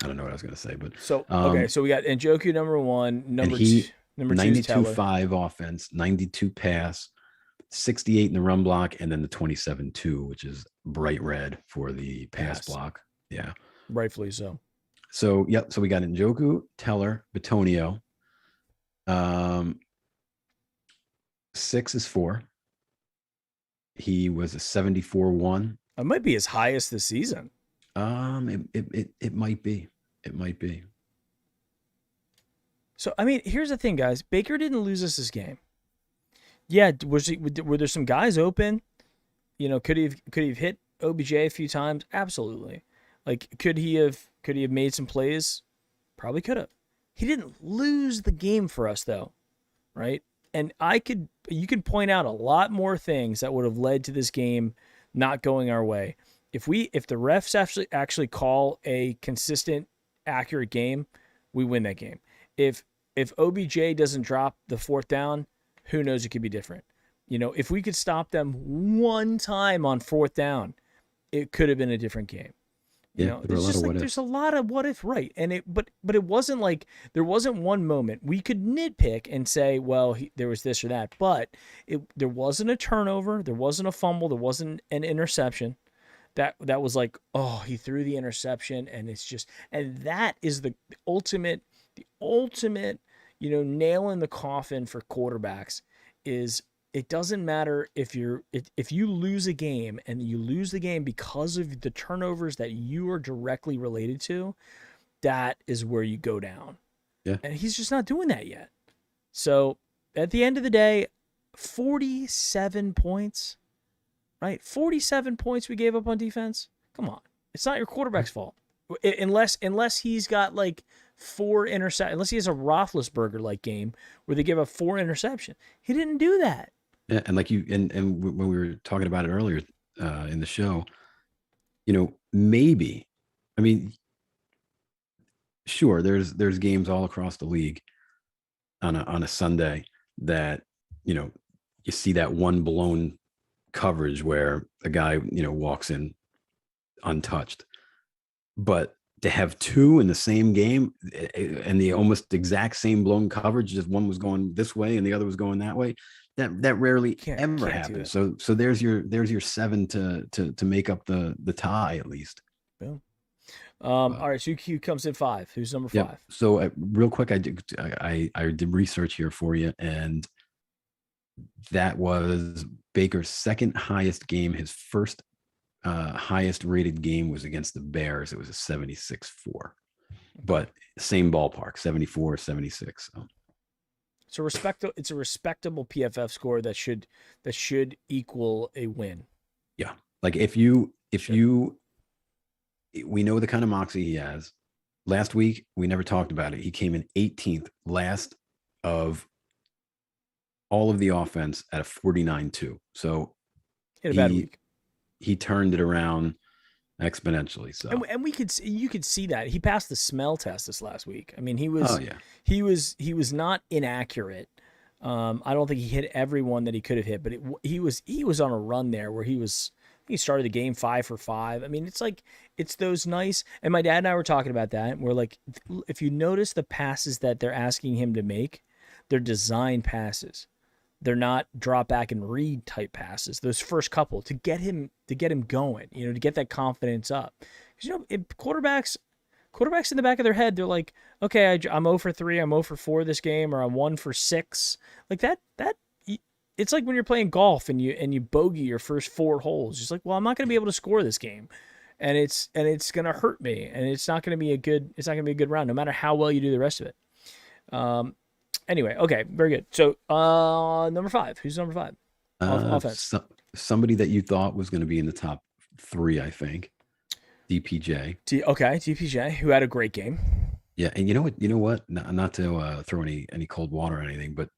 I don't know what I was going to say, but so okay, so we got Njoku number 1, number 2, 92.5 offense, 92 pass, 68 in the run block, and then the 27-2, which is bright red for the pass Pass. block. Yeah. Rightfully so. So, yep. So we got Njoku, Teller, Bitonio. 6 is 4. He was a 74-1. It might be his highest this season. It might be. It might be. So, I mean, here's the thing, guys. Baker didn't lose us this game. Yeah, were there some guys open? You know, could he have hit OBJ a few times? Absolutely. Like, could he have made some plays? Probably could have. He didn't lose the game for us, though, right? And you could point out a lot more things that would have led to this game not going our way. If the refs actually call a consistent, accurate game, we win that game. If OBJ doesn't drop the fourth down, who knows? It could be different. You know, if we could stop them one time on fourth down, it could have been a different game. You know, there's a lot of what if, right? And but it wasn't like there wasn't one moment we could nitpick and say, well, there was this or that, but there wasn't a turnover, there wasn't a fumble, there wasn't an interception. That was like, oh, he threw the interception, and it's just, and that is the ultimate, you know, nail in the coffin for quarterbacks is it doesn't matter if you lose a game and you lose the game because of the turnovers that you are directly related to, that is where you go down. Yeah. And he's just not doing that yet. So at the end of the day, 47 points, right? 47 points we gave up on defense. Come on. It's not your quarterback's fault. Unless he's got like 4 interceptions, unless he has a Roethlisberger like game where they give up 4 interceptions. He didn't do that. Yeah, and like you and when we were talking about it earlier in the show, you know, maybe, I mean, sure, there's games all across the league on a Sunday that, you know, you see that one blown coverage where a guy, you know, walks in untouched. But to have 2 in the same game and the almost exact same blown coverage, just one was going this way and the other was going that way, that rarely ever happens. So there's your 7 to make up the tie at least. Boom. All right, so Q comes in 5. Who's number 5? Yeah. So real quick, I did research here for you, and that was Baker's second highest game. His first highest rated game was against the Bears. It was a 76-4, but same ballpark, 74, 76. So. It's a respectable PFF score that should equal a win. Yeah. Like if we know the kind of moxie he has. Last week, we never talked about it. He came in 18th last of all of the offense at a 49-2. So he had a bad week. He turned it around exponentially. So and you could see that he passed the smell test this last week. I mean, he was not inaccurate. I don't think he hit everyone that he could have hit, but he was on a run there where he started the game 5 for 5. I mean, it's those nice. And my dad and I were talking about that. We're like, if you notice the passes that they're asking him to make, they're design passes. They're not drop back and read type passes. Those first couple to get him going, you know, to get that confidence up. Because, you know, quarterbacks in the back of their head, they're like, okay, I'm 0 for 3, I'm 0 for 4 this game, or I'm 1 for 6. Like that. It's like when you're playing golf and you bogey your first 4 holes. It's like, well, I'm not going to be able to score this game, and it's going to hurt me, and it's not going to be a good round, no matter how well you do the rest of it. Anyway, okay, very good. So, number 5. Who's number 5? Offense. Somebody that you thought was going to be in the top 3, I think. DPJ. DPJ, who had a great game. Yeah, and you know what? Not to throw any cold water or anything, but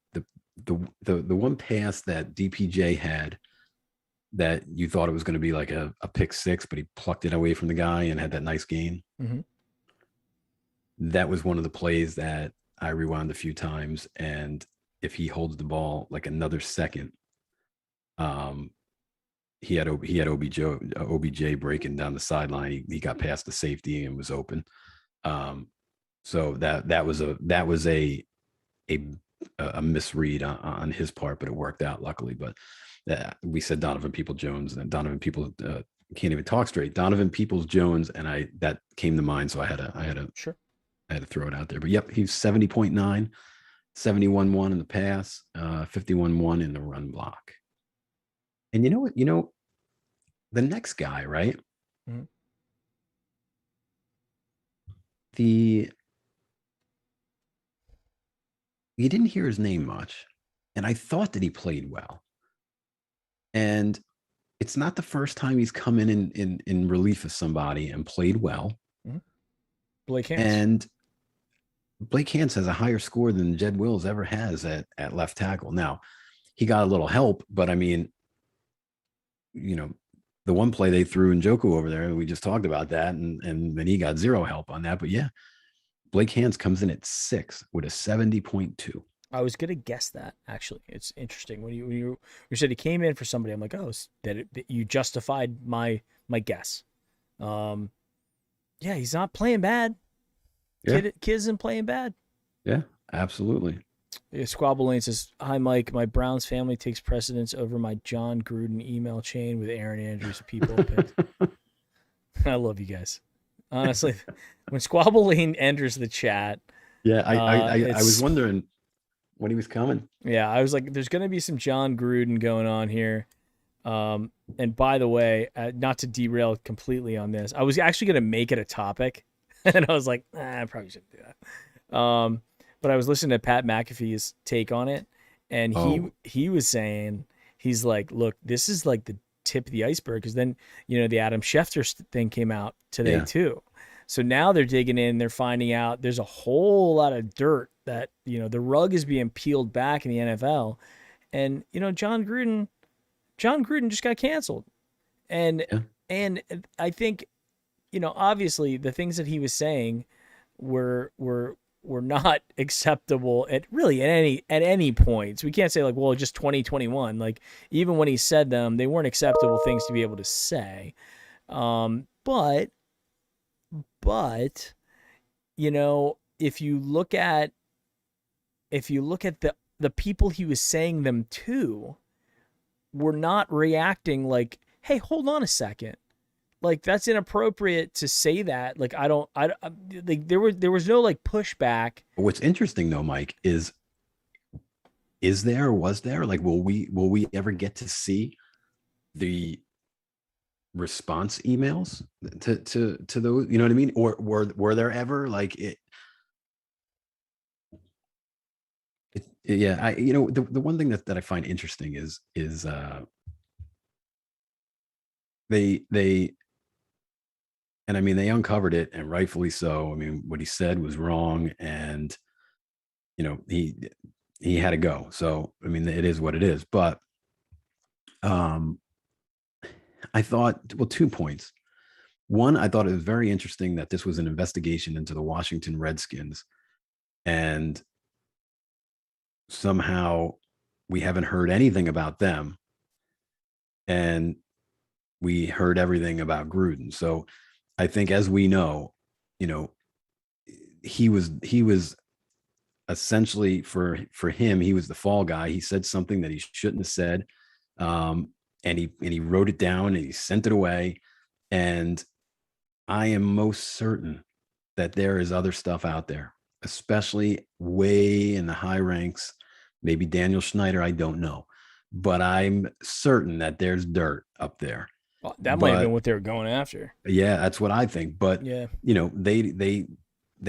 the one pass that DPJ had that you thought it was going to be like a pick 6, but he plucked it away from the guy and had that nice gain. Mm-hmm. That was one of the plays that I rewound a few times, and if he holds the ball like another second, he had OBJ breaking down the sideline. He got past the safety and was open. So that was a misread on his part, but it worked out luckily. But We said Donovan Peoples-Jones, and Donovan People can't even talk straight. Donovan Peoples-Jones, and that came to mind, so I had to Sure. throw it out there. But yep, he's 70.9, 71.1 in the pass, 51.1 in the run block. And you know what? The next guy, right? Mm-hmm. You didn't hear his name much, and I thought that he played well. And it's not the first time he's come in relief of somebody and played well. Mm-hmm. Blake Hance. And Blake Hance has a higher score than Jed Wills ever has at left tackle. Now, he got a little help, but I mean, the one play they threw Njoku over there, we just talked about that, and then he got zero help on that. But yeah, Blake Hance comes in at 6 with a 70.2. I was gonna guess that, actually. It's interesting when you said he came in for somebody. I'm like, oh, that you justified my guess. Yeah, he's not playing bad. Yeah. Kid isn't playing bad. Yeah, absolutely. Yeah, Squabble Lane says, "Hi, Mike. My Browns family takes precedence over my John Gruden email chain with Aaron Andrews. People picked. I love you guys. Honestly, when Squabble Lane enters the chat, yeah, I was wondering when he was coming. Yeah, I was like, there's going to be some John Gruden going on here. And by the way, not to derail completely on this, I was actually going to make it a topic, and I was like, I probably shouldn't do that. But I was listening to Pat McAfee's take on it, and he was saying, he's like, look, this is like the tip of the iceberg, because then the Adam Schefter thing came out today too. So now they're digging in, they're finding out there's a whole lot of dirt that the rug is being peeled back in the NFL, and John Gruden just got canceled, and I think obviously the things that he was saying were not acceptable at any points. We can't say like, well, just 2021. Like, even when he said them, they weren't acceptable things to be able to say. But if you look at the people he was saying them to, were not reacting like, hey, hold on a second. Like, that's inappropriate to say that. Like, like, there was no like pushback. What's interesting though, Mike, was there, like, will we ever get to see the response emails to those, you know what I mean? Or were there ever, like, yeah, the one thing that I find interesting is they and I mean, they uncovered it, and rightfully so. I mean, what he said was wrong, and he had to go. So I mean, it is what it is. But I thought, well, 2 points. One, I thought it was very interesting that this was an investigation into the Washington Redskins, and somehow we haven't heard anything about them, and we heard everything about Gruden. So I think, as we know, he was essentially, for him, he was the fall guy. He said something that he shouldn't have said, and he wrote it down and he sent it away. And I am most certain that there is other stuff out there, especially way in the high ranks. Maybe Daniel Schneider, I don't know, but I'm certain that there's dirt up there. Well, that might have been what they were going after. Yeah, that's what I think. But yeah, they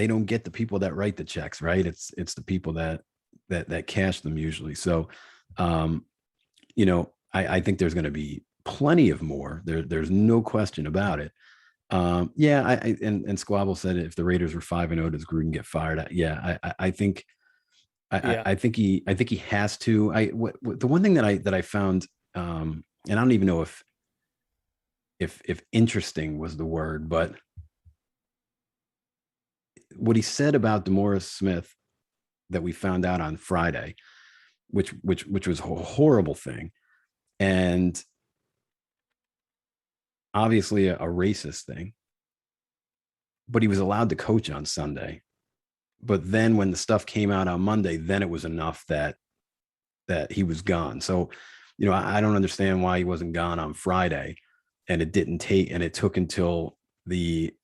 don't get the people that write the checks, right? It's the people that cash them usually. So, I think there's going to be plenty of more. There's no question about it. And Squabble said, if the Raiders were 5-0, does Gruden get fired? I think he has to. The one thing that I found, and I don't even know if interesting was the word, but what he said about DeMaurice Smith that we found out on Friday, which was a horrible thing, and obviously a racist thing, but he was allowed to coach on Sunday. But then when the stuff came out on Monday, then it was enough that he was gone. So I don't understand why he wasn't gone on Friday, and it took until the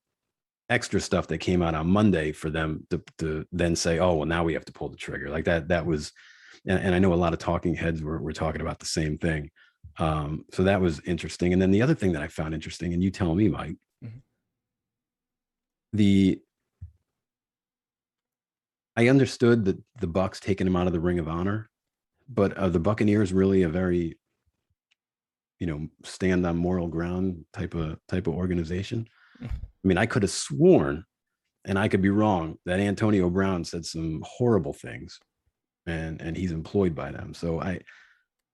extra stuff that came out on Monday for them to then say, oh, well, now we have to pull the trigger. Like that was, and I know a lot of talking heads were talking about the same thing. So that was interesting. And then the other thing that I found interesting, and you tell me, Mike, I understood that the Bucs taking him out of the Ring of Honor, but are the Buccaneers really a very, stand on moral ground type of organization? I mean, I could have sworn, and I could be wrong, that Antonio Brown said some horrible things, and he's employed by them. So I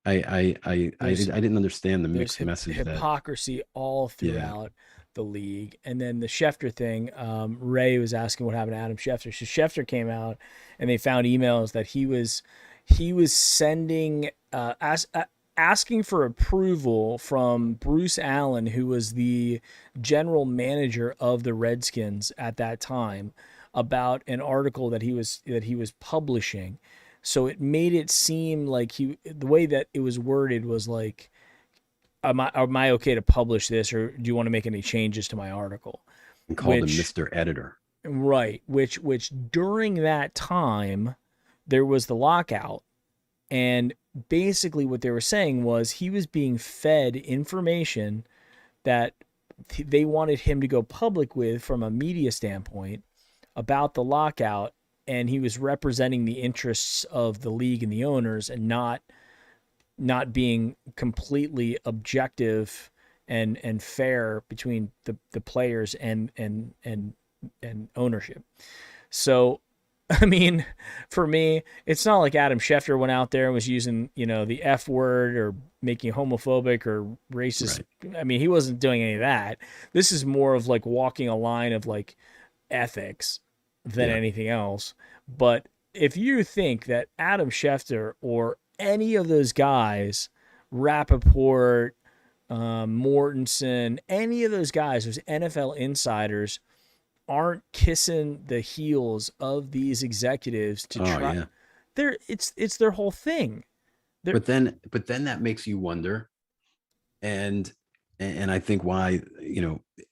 didn't understand the mixed message. Hypocrisy all throughout. Yeah. The league. And then the Schefter thing, Ray was asking what happened to Adam Schefter. So Schefter came out and they found emails that he was sending asking for approval from Bruce Allen, who was the general manager of the Redskins at that time, about an article that he was publishing. So it made it seem like the way that it was worded was like, am I okay to publish this, or do you want to make any changes to my article? And called him Mr. Editor. Right. Which during that time, there was the lockout. And basically what they were saying was he was being fed information that they wanted him to go public with from a media standpoint about the lockout. And he was representing the interests of the league and the owners, and not being completely objective and fair between the players and ownership. So, I mean, for me, it's not like Adam Schefter went out there and was using, the F word or making homophobic or racist. Right. I mean, he wasn't doing any of that. This is more of like walking a line of like ethics than anything else. But if you think that Adam Schefter or any of those guys, Rappaport, Mortensen, any of those guys, those NFL insiders, aren't kissing the heels of these executives to try. Yeah. It's their whole thing. But then that makes you wonder, and I think why,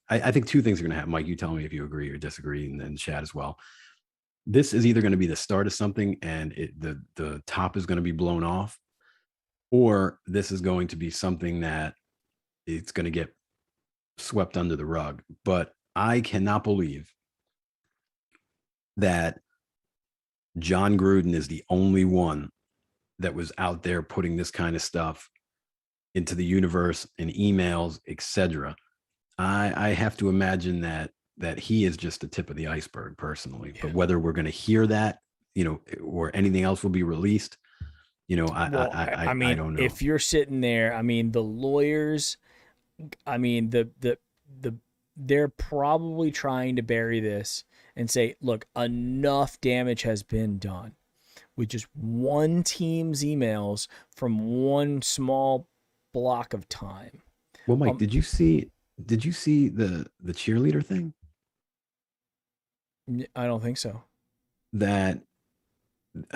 I think two things are going to happen. Mike, you tell me if you agree or disagree, and then Chad as well. This is either going to be the start of something, and the top is going to be blown off, or this is going to be something that it's going to get swept under the rug. But I cannot believe that John Gruden is the only one that was out there putting this kind of stuff into the universe in emails, etc. I have to imagine that he is just the tip of the iceberg personally. Yeah. But whether we're going to hear that, or anything else will be released, I mean, I don't know. If you're sitting there, I mean, the lawyers, I mean, they're probably trying to bury this and say, look, enough damage has been done with just one team's emails from one small block of time. Well, Mike, did you see the cheerleader thing? I don't think so.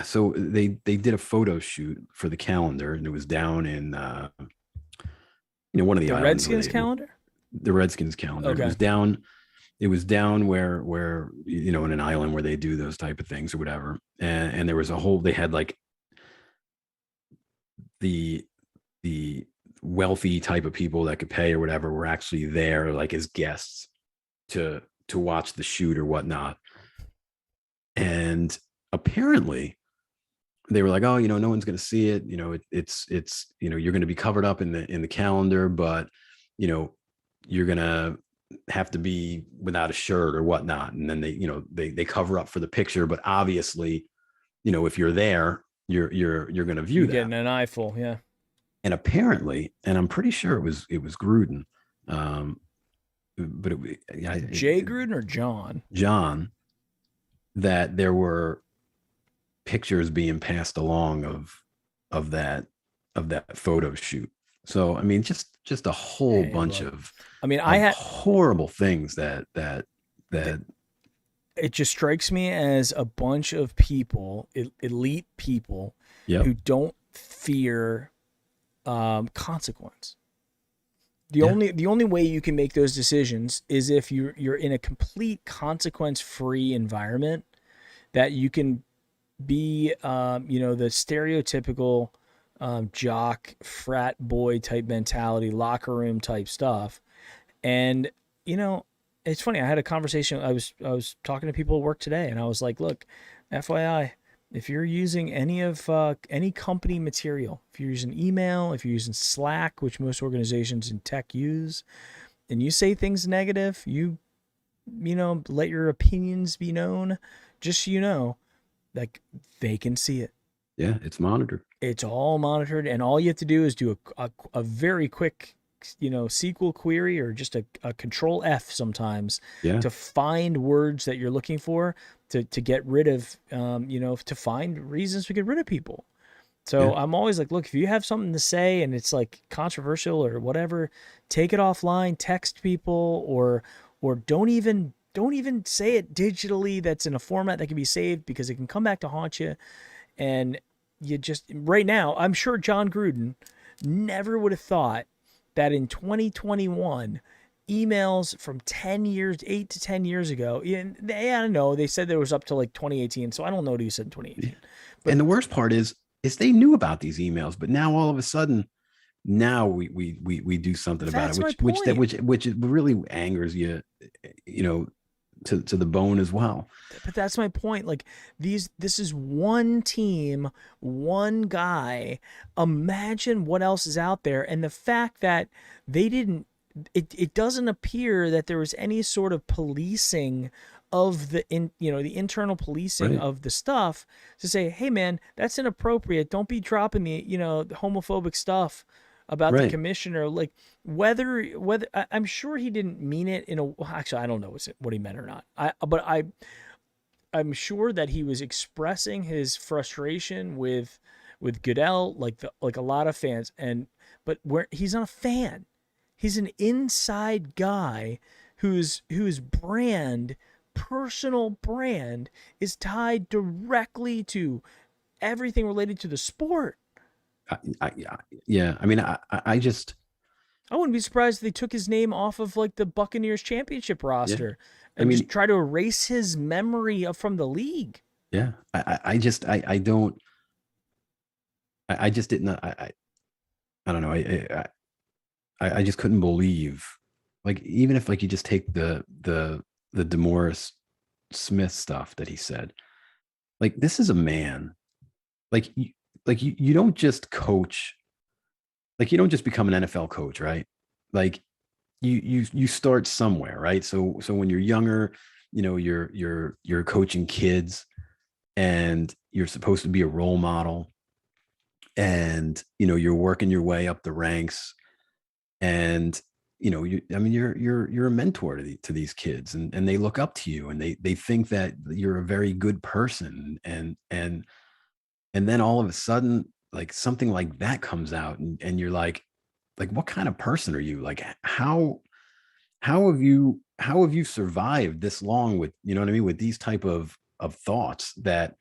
So they did a photo shoot for the calendar, and it was down in one of the Redskins calendar. The Redskins calendar. Okay. It was down where in an island where they do those type of things or whatever. And there was they had like the wealthy type of people that could pay or whatever were actually there, like as guests to watch the shoot or whatnot. And apparently they were like, oh, no one's going to see it. It's you're going to be covered up in the calendar, but you're going to have to be without a shirt or whatnot. And then they cover up for the picture, but obviously, if you're there, you're going to view that. Getting an eyeful. Yeah. And apparently, and I'm pretty sure it was Gruden. But Jay Gruden or John? John, that there were pictures being passed along of that photo shoot. So I mean, just a whole bunch of. I mean, I had horrible things that it just strikes me as a bunch of people, elite people, yep, who don't fear consequence. The Yeah. only way you can make those decisions is if you're in a complete consequence free environment that you can be, the stereotypical jock frat boy type mentality, locker room type stuff. And you know, it's funny. I had a conversation. I was talking to people at work today, and I was like, "Look, FYI, if you're using any company material, if you're using email, if you're using Slack, which most organizations in tech use, and you say things negative, let your opinions be known. Just so you know, like they can see it. Yeah. It's monitored. It's all monitored, and all you have to do is do a very quick, SQL query or just a control F sometimes Yeah. to find words that you're looking for to get rid of, to find reasons to get rid of people. Yeah. So I'm always like, look, if you have something to say and it's like controversial or whatever, take it offline, text people, or don't even say it digitally. That's in a format that can be saved because it can come back to haunt you. And you just right now, I'm sure John Gruden never would have thought that in 2021, emails from 10 years, 8 to 10 years ago, and I don't know, they said there was up to like 2018, so I don't know what he said in Yeah. 2018. But And the worst part is they knew about these emails, but now all of a sudden, now we do something about it, that's my which point. which really angers you, you know, to the bone as well. But that's my point. Like this is one team, one guy. Imagine what else is out there, and the fact that they didn't. It doesn't appear that there was any sort of policing of the internal policing Right. of the stuff to say, hey man, that's inappropriate. Don't be dropping the homophobic stuff about the Right. commissioner. Like whether I'm sure he didn't mean it in a. Actually, I don't know what he meant or not. I'm sure that he was expressing his frustration with Goodell, like a lot of fans, but where he's not a fan, he's an inside guy whose personal brand, is tied directly to everything related to the sport. Yeah. I mean, I just, I wouldn't be surprised if they took his name off of like the Buccaneers championship yeah. roster I and just mean, try to erase his memory from the league. yeah. I just, I don't, I just didn't, I don't know. I just couldn't believe, like, even if like you just take the Demoris Smith stuff that he said, like, this is a man, like, you don't just coach, like, you don't just become an NFL coach, right? Like, you start somewhere, right? So when you're younger, you're coaching kids, and you're supposed to be a role model, and you're working your way up the ranks, and you're a mentor to these kids, and they look up to you, and they think that you're a very good person, and then all of a sudden, like, something like that comes out, and you're like, what kind of person are you? Like, how have you survived this long with, what I mean, with these type of thoughts, that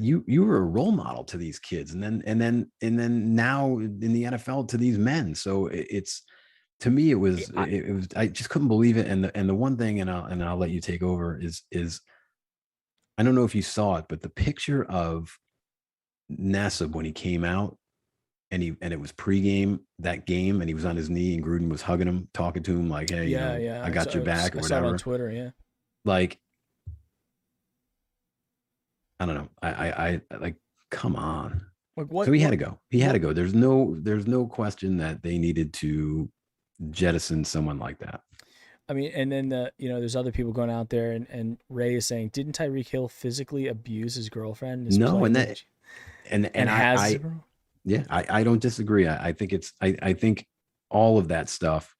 you were a role model to these kids, and then now in the NFL to these men. So it's, to me, it was I just couldn't believe it. And the one thing, and I'll let you take over, is I don't know if you saw it, but the picture of Nassib when he came out, and it was pregame that game, and he was on his knee, and Gruden was hugging him, talking to him like, hey, Yeah, yeah. I got your back, or I saw it on whatever. Twitter. Yeah. Like, I don't know. I like, come on. Like So he had to go. He had to what go. There's no question that they needed to jettison someone like that. I mean, and then there's other people going out there, and Ray is saying, didn't Tyreek Hill physically abuse his girlfriend, his No, playing and that image, and and has I zero? yeah, I don't disagree. I think I think all of that stuff.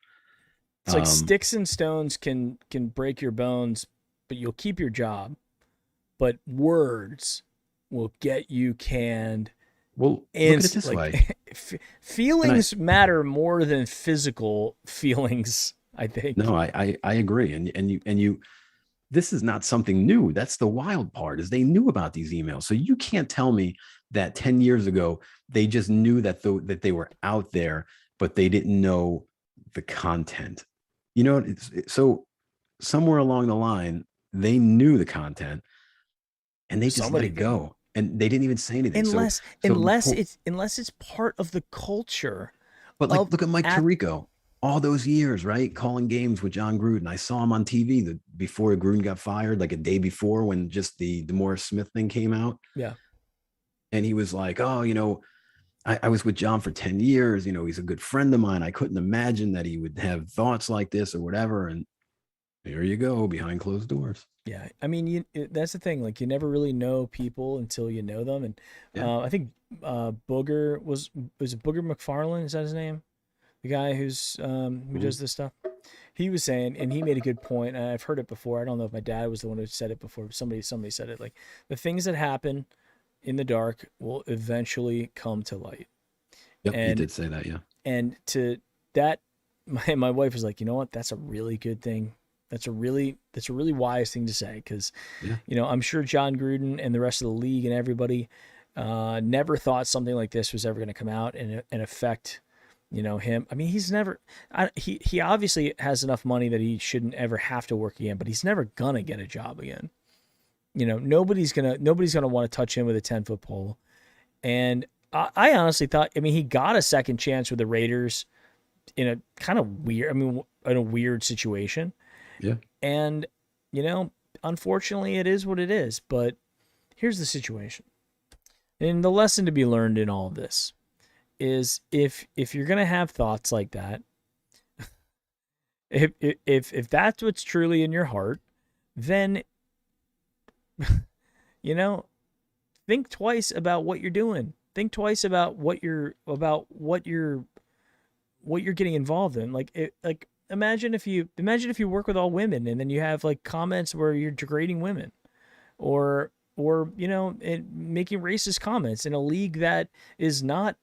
It's like Um, sticks and stones can break your bones, but you'll keep your job. But words will get you canned. well, look at it Instant, this way. like And I feelings matter more than physical feelings, I think. no, I agree. And you this is not something new. That's the wild part, is they knew about these emails. So you can't tell me that 10 years ago, they just knew that that they were out there, but they didn't know the content. You know, so somewhere along the line, they knew the content and they just let Somebody it didn't. go. And they didn't even say anything. Unless So unless it's part of the culture but like, of look at Mike at Tirico, all those years, right? Calling games with John Gruden. I saw him on TV before Gruden got fired, like a day before when just the Morris Smith thing came out. yeah. And he was like, oh, I was with John for 10 years. He's a good friend of mine. I couldn't imagine that he would have thoughts like this or whatever. And there you go, behind closed doors. Yeah, I mean, that's the thing. Like, you never really know people until you know them. And Yeah. I think Booger was it Booger McFarland? Is that his name? The guy who does this stuff. He was saying, and he made a good point. And I've heard it before. I don't know if my dad was the one who said it before. But somebody said it. Like, the things that happen in the dark will eventually come to light. Yep, he And did say that. Yeah. and to that, my wife was like, you know what? That's a really good thing. That's a really wise thing to say, because, Yeah. I'm sure John Gruden and the rest of the league and everybody never thought something like this was ever going to come out and affect, him. I mean, he obviously has enough money that he shouldn't ever have to work again, but he's never gonna get a job again. Nobody's gonna want to touch him with a 10-foot pole. And I honestly thought, I mean, he got a second chance with the Raiders in a kind of weird, in a weird situation. Yeah. And, unfortunately it is what it is. But here's the situation. And the lesson to be learned in all of this is if you're going to have thoughts like that, if that's what's truly in your heart, then, think twice about what you're doing. Think twice about what you're getting involved in. Like imagine if you work with all women and then you have like comments where you're degrading women, or making racist comments in a league that is not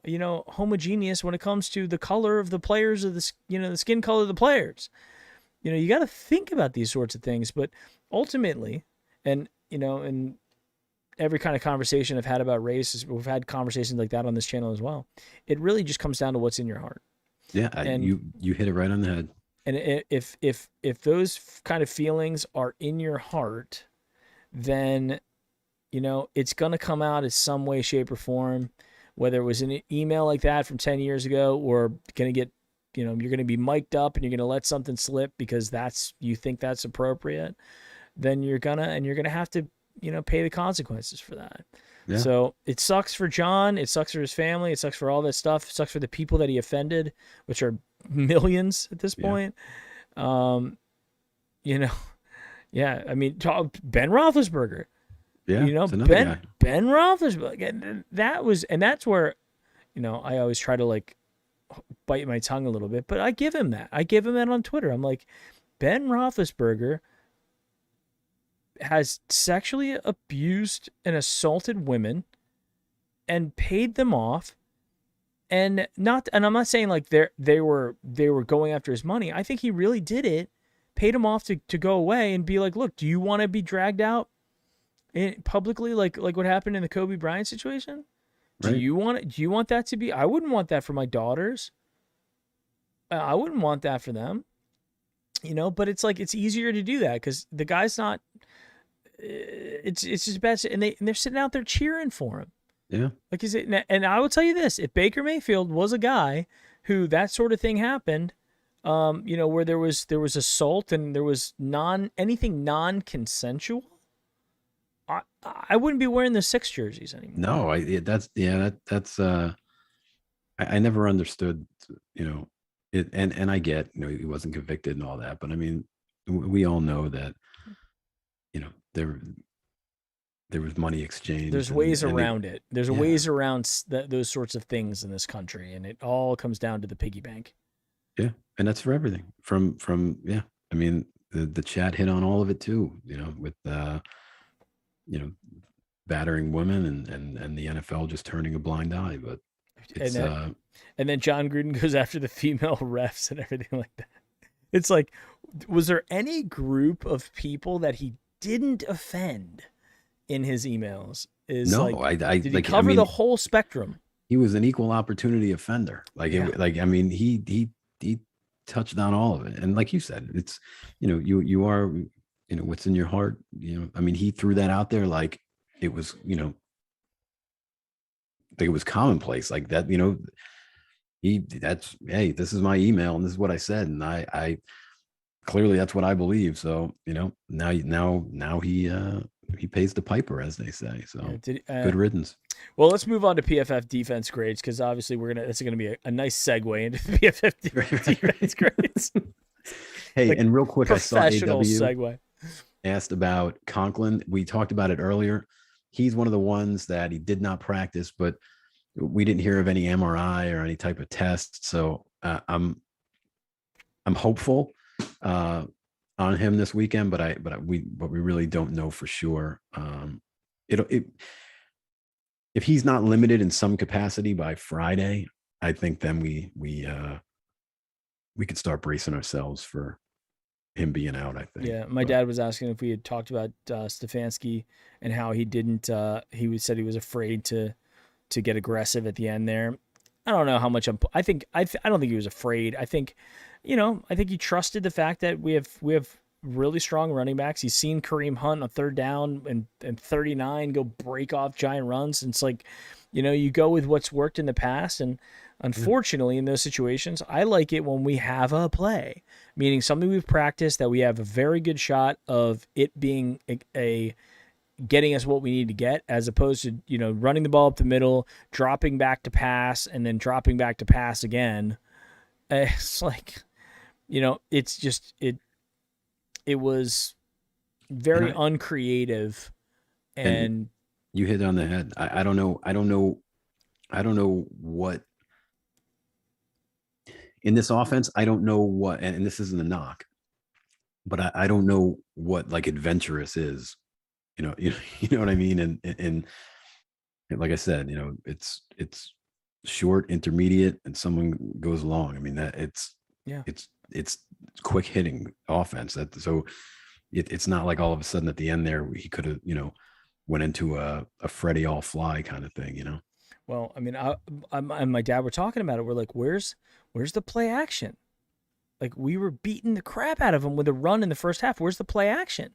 homogeneous when it comes to the color of the players, of the skin color of the players. You got to think about these sorts of things. But ultimately, and in every kind of conversation I've had about race, we've had conversations like that on this channel as well. It really just comes down to what's in your heart. Yeah, And you hit it right on the head. And if those kind of feelings are in your heart, then it's gonna come out in some way, shape, or form. Whether it was an email like that from 10 years ago, or gonna get, you're gonna be mic'd up and you're gonna let something slip because you think that's appropriate, then you're gonna have to pay the consequences for that. Yeah. So it sucks for John. It sucks for his family. It sucks for all this stuff. It sucks for the people that he offended, which are millions at this point. Yeah. I mean, Ben Roethlisberger. Yeah. Ben Roethlisberger. That's where, I always try to like bite my tongue a little bit, but I give him that. I give him that on Twitter. I'm like, Ben Roethlisberger has sexually abused and assaulted women and paid them off, and I'm not saying like they were going after his money. I think he really did it, paid him off to go away and be like, look, do you want to be dragged out publicly like what happened in the Kobe Bryant situation? Right. Do you want that to be? I wouldn't want that for my daughters. I wouldn't want that for them. But it's like, it's easier to do that because the guy's not. It's just bad, and they're sitting out there cheering for him. Yeah. Like, is it? And I will tell you this: if Baker Mayfield was a guy who that sort of thing happened, where there was assault and there was anything non-consensual, I wouldn't be wearing the 6 jerseys anymore. No, that's I never understood, it, and I get, he wasn't convicted and all that, but I mean, we all know that, there was money exchange. There's ways around it. There's ways around those sorts of things in this country, and it all comes down to the piggy bank. Yeah, and that's for everything. From I mean, the chat hit on all of it too. With battering women and the NFL just turning a blind eye. But it's and then John Gruden goes after the female refs and everything like that. It's like, was there any group of people that he didn't offend in his emails? Is No, like, did he like, I cover the mean, whole spectrum? he was an equal opportunity offender. Like, Yeah. I mean, he touched on all of it. And like you said, it's, you are, what's in your heart, I mean, he threw that out there like it was, like it was commonplace like that, hey, this is my email and this is what I said. And I clearly that's what I believe. So, now he pays the piper, as they say. So good riddance. Well, let's move on to PFF defense grades, because obviously that's gonna be a nice segue into the PFF defense grades. Hey, Like, and real quick, I saw professional AW segue. asked about Conklin. We talked about it earlier. He's one of the ones that he did not practice, but we didn't hear of any MRI or any type of test. So I'm hopeful on him this weekend, but we really don't know for sure. If he's not limited in some capacity by Friday, I think then we could start bracing ourselves for him being out, I think. Yeah, my dad was asking if we had talked about Stefanski and how he didn't. Said he was afraid to get aggressive at the end there. I don't know how much I don't think he was afraid. I think, I think he trusted the fact that we have really strong running backs. He's seen Kareem Hunt on third down and 39 go break off giant runs. And it's like, you go with what's worked in the past. And unfortunately, in those situations, I like it when we have a play, meaning something we've practiced that we have a very good shot of it being a getting us what we need to get, as opposed to, running the ball up the middle, dropping back to pass, and then dropping back to pass again. It's like, it's just, it was very uncreative. And you hit on the head. I don't know what in this offense. I don't know what, and this isn't a knock, but I don't know what like adventurous is. You know what I mean? And like I said, it's short, intermediate, and someone goes long. I mean, that it's quick hitting offense. So it's not like all of a sudden at the end there he could have, went into a Freddie all fly kind of thing, Well, I mean, I and my dad were talking about it. We're like, where's the play action? Like, we were beating the crap out of him with a run in the first half. Where's the play action?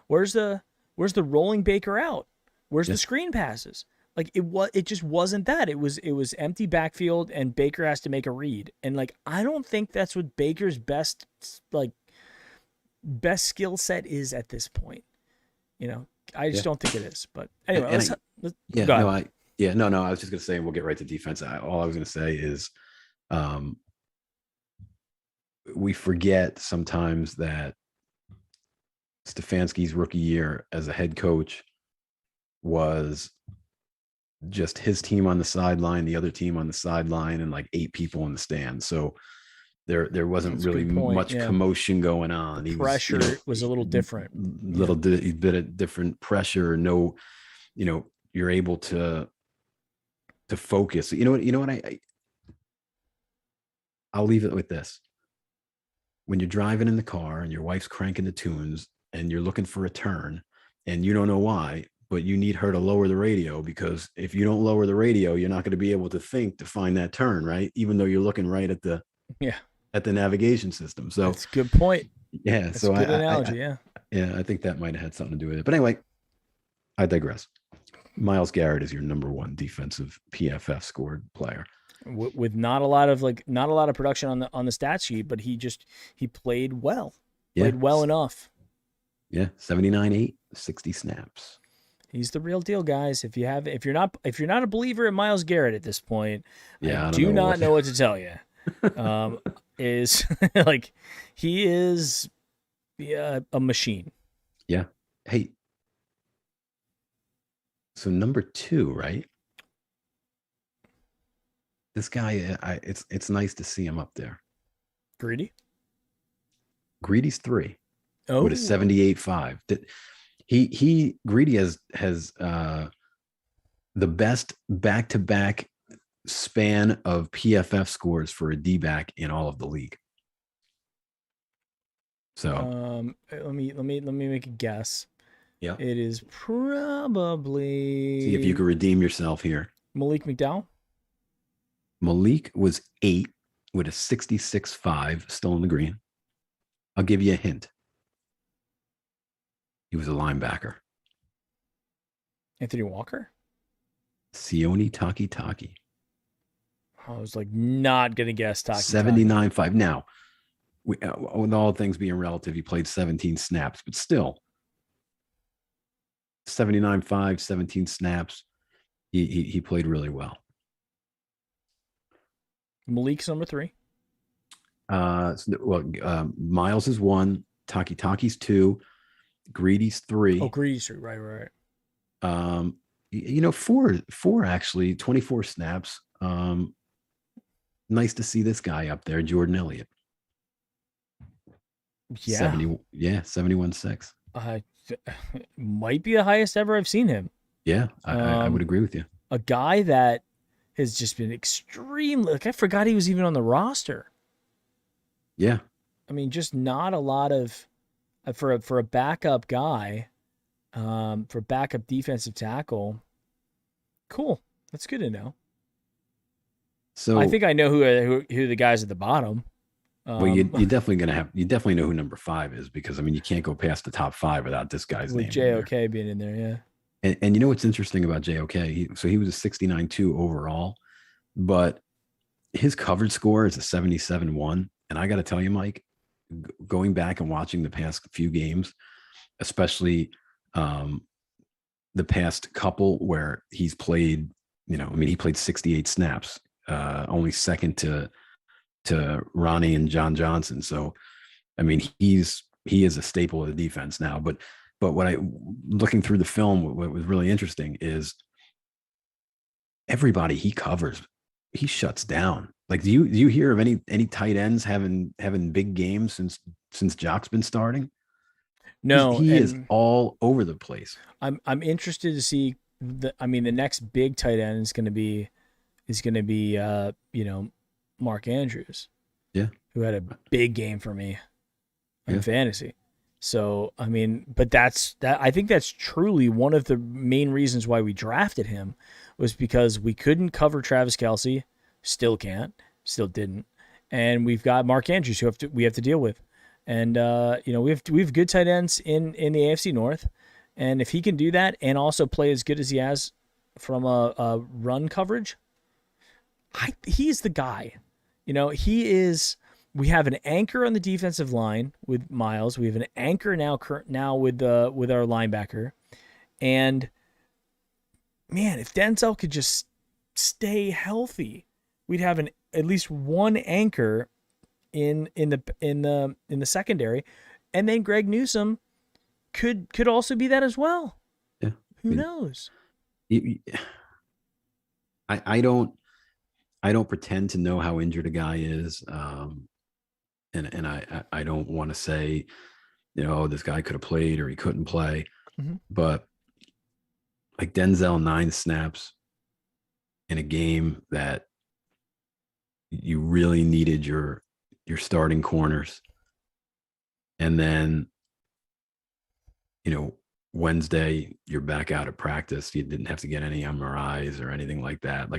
Where's the rolling Baker out? Where's the screen passes? Like, it just wasn't that. It was empty backfield and Baker has to make a read. And like, I don't think that's what Baker's best skill set is at this point. I just don't think it is. But anyway, let's go ahead. I was just gonna say, we'll get right to defense. All I was gonna say is, we forget sometimes that Stefanski's rookie year as a head coach was just his team on the sideline, the other team on the sideline, and like 8 people in the stands. So there wasn't really much commotion going on. Pressure was a little different. Bit of different pressure. No, you're able to focus. You know what? I'll leave it with this. When you're driving in the car and your wife's cranking the tunes and you're looking for a turn and you don't know why, but you need her to lower the radio, because if you don't lower the radio, you're not going to be able to think to find that turn, right? Even though you're looking right at the navigation system. So that's a good point. Yeah. That's a good analogy. I think that might have had something to do with it. But anyway, I digress. Myles Garrett is your number 1 defensive PFF scored player. With not a lot of production on the stat sheet, but he played well. Played well enough. Yeah, 79-8, 60 snaps. He's the real deal, guys. If you're not a believer in Myles Garrett at this point, I do not know what to tell you. Is like, he is a machine. Yeah. Hey. So number 2, right? This guy, it's nice to see him up there. Greedy's 3. Oh, with a 78.5. Greedy has the best back-to-back span of PFF scores for a D-back in all of the league. So let me make a guess. Yeah. It is probably See if you can redeem yourself here. Malik McDowell. Malik was 8 with a 66.5, still in the green. I'll give you a hint. He was a linebacker. Anthony Walker. Sione Takitaki. I was like not gonna guess Taki. 79.5. Now, with all things being relative, he played 17 snaps, but still 79.5, 17 snaps. He played really well. Malik's number 3. Miles is 1, Takitaki's 2, Greedy's 3. Oh, Greedy's 3, right. 4 actually, 24 snaps. Nice to see this guy up there, Jordan Elliott. Yeah. 71.6. Might be the highest ever I've seen him. Yeah, I would agree with you. A guy that has just been extremely, I forgot he was even on the roster. Yeah. I mean, just not a lot of, for a backup guy, for backup defensive tackle. Cool. That's good to know. So I think I know who the guys at the bottom. Well, you're definitely you definitely know who number 5 is, because I mean, you can't go past the top 5 without this guy's name. With JOK being in there, yeah. And you know what's interesting about JOK? He was a 69.2 overall, but his coverage score is a 77.1. And I got to tell you, Mike, going back and watching the past few games, especially the past couple where he's played, he played 68 snaps, only second to Ronnie and John Johnson. So, I mean, he is a staple of the defense now. But looking through the film, what was really interesting is everybody he covers, he shuts down. Like, do you hear of any tight ends having big games since Jock's been starting? No, he is all over the place. I'm interested to see the next big tight end is going to be Mark Andrews. Yeah. Who had a big game for me in fantasy. So, I mean, but I think that's truly one of the main reasons why we drafted him, was because we couldn't cover Travis Kelce, still didn't. And we've got Mark Andrews who we have to deal with. And we have good tight ends in the AFC North. And if he can do that and also play as good as he has from a run coverage, he's the guy. He is. We have an anchor on the defensive line with Miles. We have an anchor now with our linebacker. And man, if Denzel could just stay healthy, we'd have at least one anchor in the secondary, and then Greg Newsome could also be that as well. Yeah, who knows? I don't pretend to know how injured a guy is. And I don't want to say, this guy could have played or he couldn't play. Mm-hmm. But like Denzel, 9 snaps in a game that you really needed your starting corners. And then, Wednesday, you're back out of practice. You didn't have to get any MRIs or anything like that.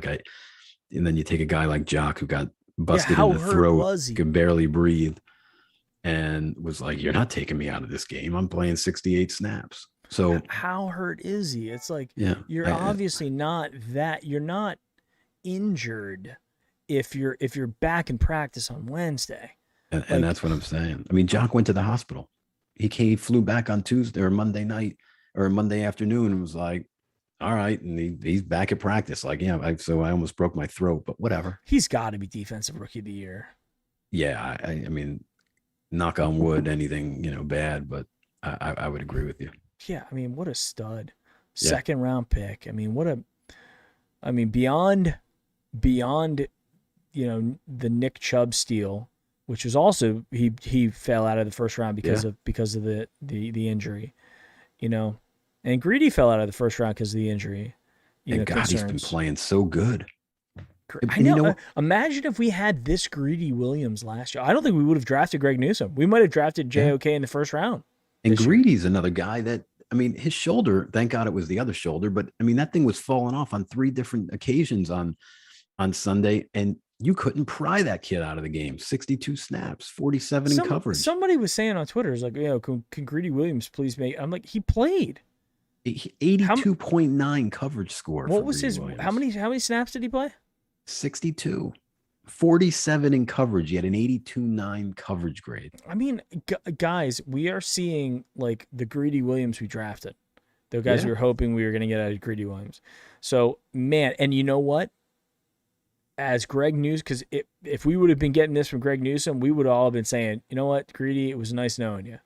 And then you take a guy like Jock who got busted in the throat, could barely breathe, and was like, "You're not taking me out of this game. I'm playing 68 snaps." So how hurt is he? It's like, you're obviously not that. You're not injured if you're back in practice on Wednesday. And that's what I'm saying. I mean, Jock went to the hospital. He flew back on Tuesday or Monday night or Monday afternoon and was like, all right, and he's back at practice. Like, so I almost broke my throat, but whatever. He's got to be defensive rookie of the year. Yeah, I mean, knock on wood, anything bad, but I would agree with you. Yeah, I mean, what a stud, second round pick. I mean, beyond the Nick Chubb steal, which was also he fell out of the first round because of the injury, And Greedy fell out of the first round because of the injury. And God, he's been playing so good. I know. Imagine if we had this Greedy Williams last year. I don't think we would have drafted Greg Newsome. We might have drafted JOK in the first round. And Greedy's another guy that, I mean, his shoulder, thank God it was the other shoulder, but I mean, that thing was falling off on 3 different occasions on Sunday, and you couldn't pry that kid out of the game. 62 snaps, 47 in coverage. Somebody was saying on Twitter, is like, can Greedy Williams please make? I'm like, he played 82.9 coverage score. What was his? Williams. How many snaps did he play? 62. 47 in coverage. He had an 82.9 coverage grade. I mean, guys, we are seeing like the Greedy Williams we drafted. The guys we were hoping we were going to get out of Greedy Williams. So, man, and you know what? As Greg Newsom, because if we would have been getting this from Greg Newsom, we would all have been saying, you know what, Greedy, it was nice knowing you.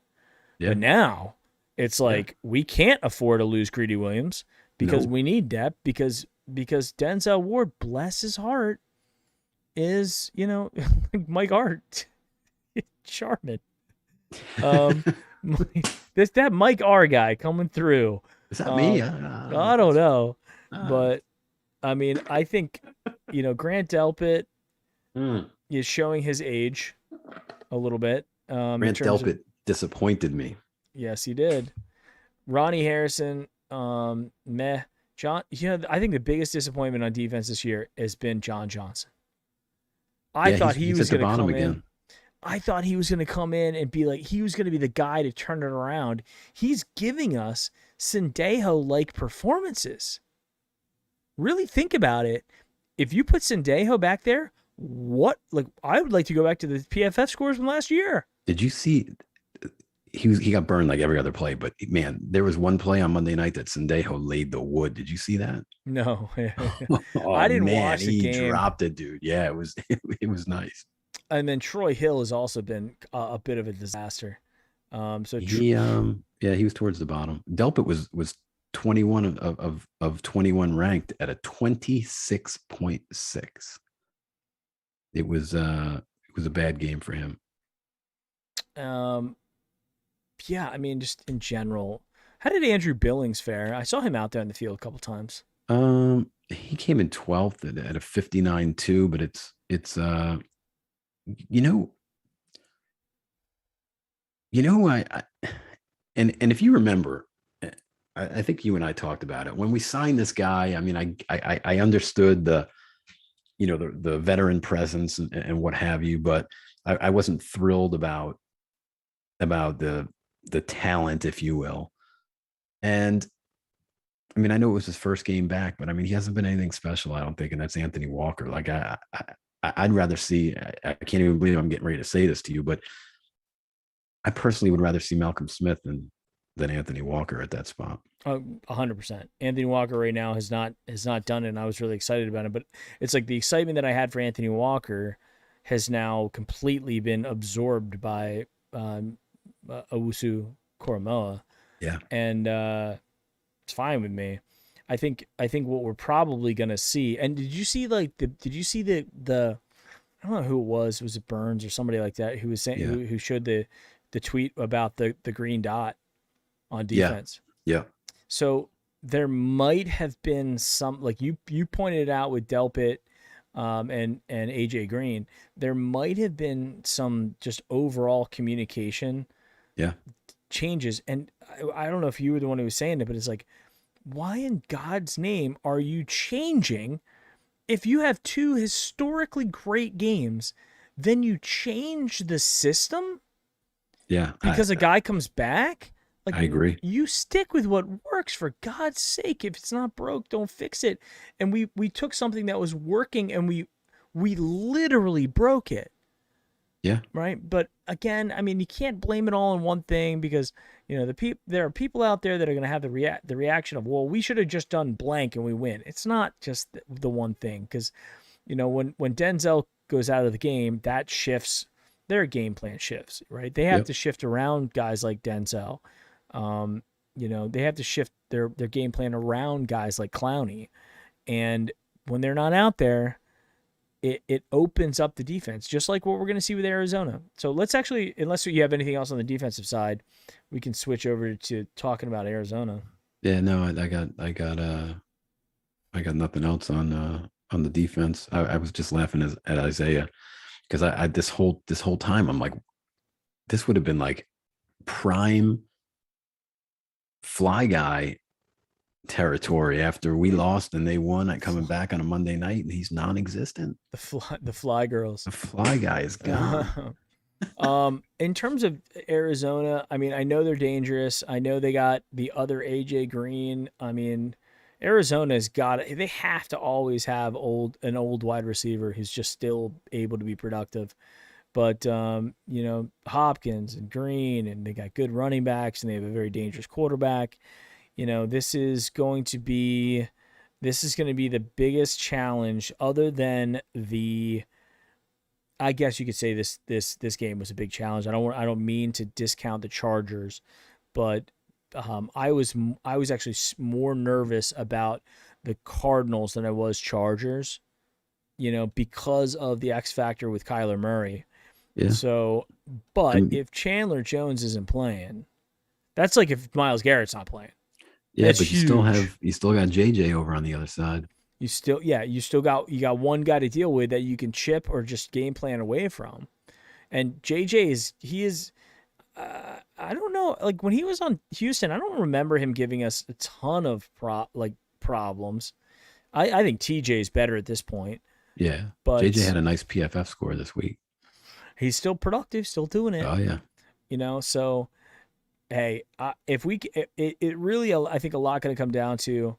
Yeah. But now it's like we can't afford to lose Greedy Williams because we need depth because Denzel Ward, bless his heart, is, Mike Hart. Charming. That Mike R guy coming through. Is that me? I don't know. But I mean, I think, Grant Delpit is showing his age a little bit. Grant Delpit disappointed me. Yes, he did. Ronnie Harrison, meh. John, I think the biggest disappointment on defense this year has been John Johnson. I thought he was going to come in. I thought he was going to come in and be like, he was going to be the guy to turn it around. He's giving us Sendejo-like performances. Really think about it. If you put Sendejo back there, I would like to go back to the PFF scores from last year. Did you see? He got burned like every other play, but man, there was one play on Monday night that Sendejo laid the wood. Did you see that? No. I didn't watch the game. He dropped it, dude. Yeah, it was nice. And then Troy Hill has also been a bit of a disaster. He was towards the bottom. Delpit was 21 of 21 ranked at a 26.6. It was a bad game for him. Yeah, I mean, just in general, how did Andrew Billings fare? I saw him out there in the field a couple times. He came in 12th at a 59.2, but it's and if you remember, I think you and I talked about it when we signed this guy. I mean, I understood the veteran presence and what have you, but I wasn't thrilled about the talent, if you will. And I mean, I know it was his first game back, but I mean, he hasn't been anything special, I don't think. And that's Anthony Walker. Like I'd rather see, I can't even believe I'm getting ready to say this to you, but I personally would rather see Malcolm Smith than Anthony Walker at that spot. 100%. Anthony Walker right now has not done it, and I was really excited about it. But it's like the excitement that I had for Anthony Walker has now completely been absorbed by Owusu Koromoa. Yeah. And it's fine with me. I think what we're probably gonna see, and did you see the I don't know who it was it Burns or somebody like that who was saying who showed the tweet about the green dot on defense. Yeah. So there might have been some, like you pointed out with Delpit and AJ Green, there might have been some just overall communication changes. And I don't know if you were the one who was saying it, but it's like, why in God's name are you changing? If you have two historically great games, then you change the system? Yeah. Because a guy comes back? Like, I agree. You stick with what works, for God's sake. If it's not broke, don't fix it. And we took something that was working and we literally broke it. Yeah. Right. But again, I mean, you can't blame it all on one thing, because there are people out there that are going to have the reaction of, well, we should have just done blank and we win. It's not just the one thing, because when Denzel goes out of the game, that shifts their game plan shifts. Right. They have to shift around guys like Denzel. They have to shift their game plan around guys like Clowney, and when they're not out there, it opens up the defense, just like what we're going to see with Arizona. So let's actually, unless you have anything else on the defensive side, we can switch over to talking about Arizona. Yeah, no, I got nothing else on the defense. I was just laughing at Isaiah, because I this whole time I'm like, this would have been like prime Fly Guy territory after we lost and they won at coming back on a Monday night, and he's non-existent. The Fly Girls. The Fly Guy is gone. In terms of Arizona, I mean, I know they're dangerous. I know they got the other AJ Green. I mean, Arizona's got it. They have to always have an old wide receiver who's just still able to be productive. But Hopkins and Green, and they got good running backs, and they have a very dangerous quarterback. This is going to be the biggest challenge, other than the. I guess you could say this game was a big challenge. I don't mean to discount the Chargers, but I was actually more nervous about the Cardinals than I was Chargers. Because of the X factor with Kyler Murray. Yeah. So, but if Chandler Jones isn't playing, that's like if Myles Garrett's not playing. Yeah, That's but huge. you still got JJ over on the other side. You got one guy to deal with that you can chip or just game plan away from. And JJ is I don't know, like when he was on Houston, I don't remember him giving us a ton of problems. I think TJ is better at this point. Yeah, but JJ had a nice PFF score this week. He's still productive, still doing it. Oh yeah. So hey, if we it really, I think a lot going to come down to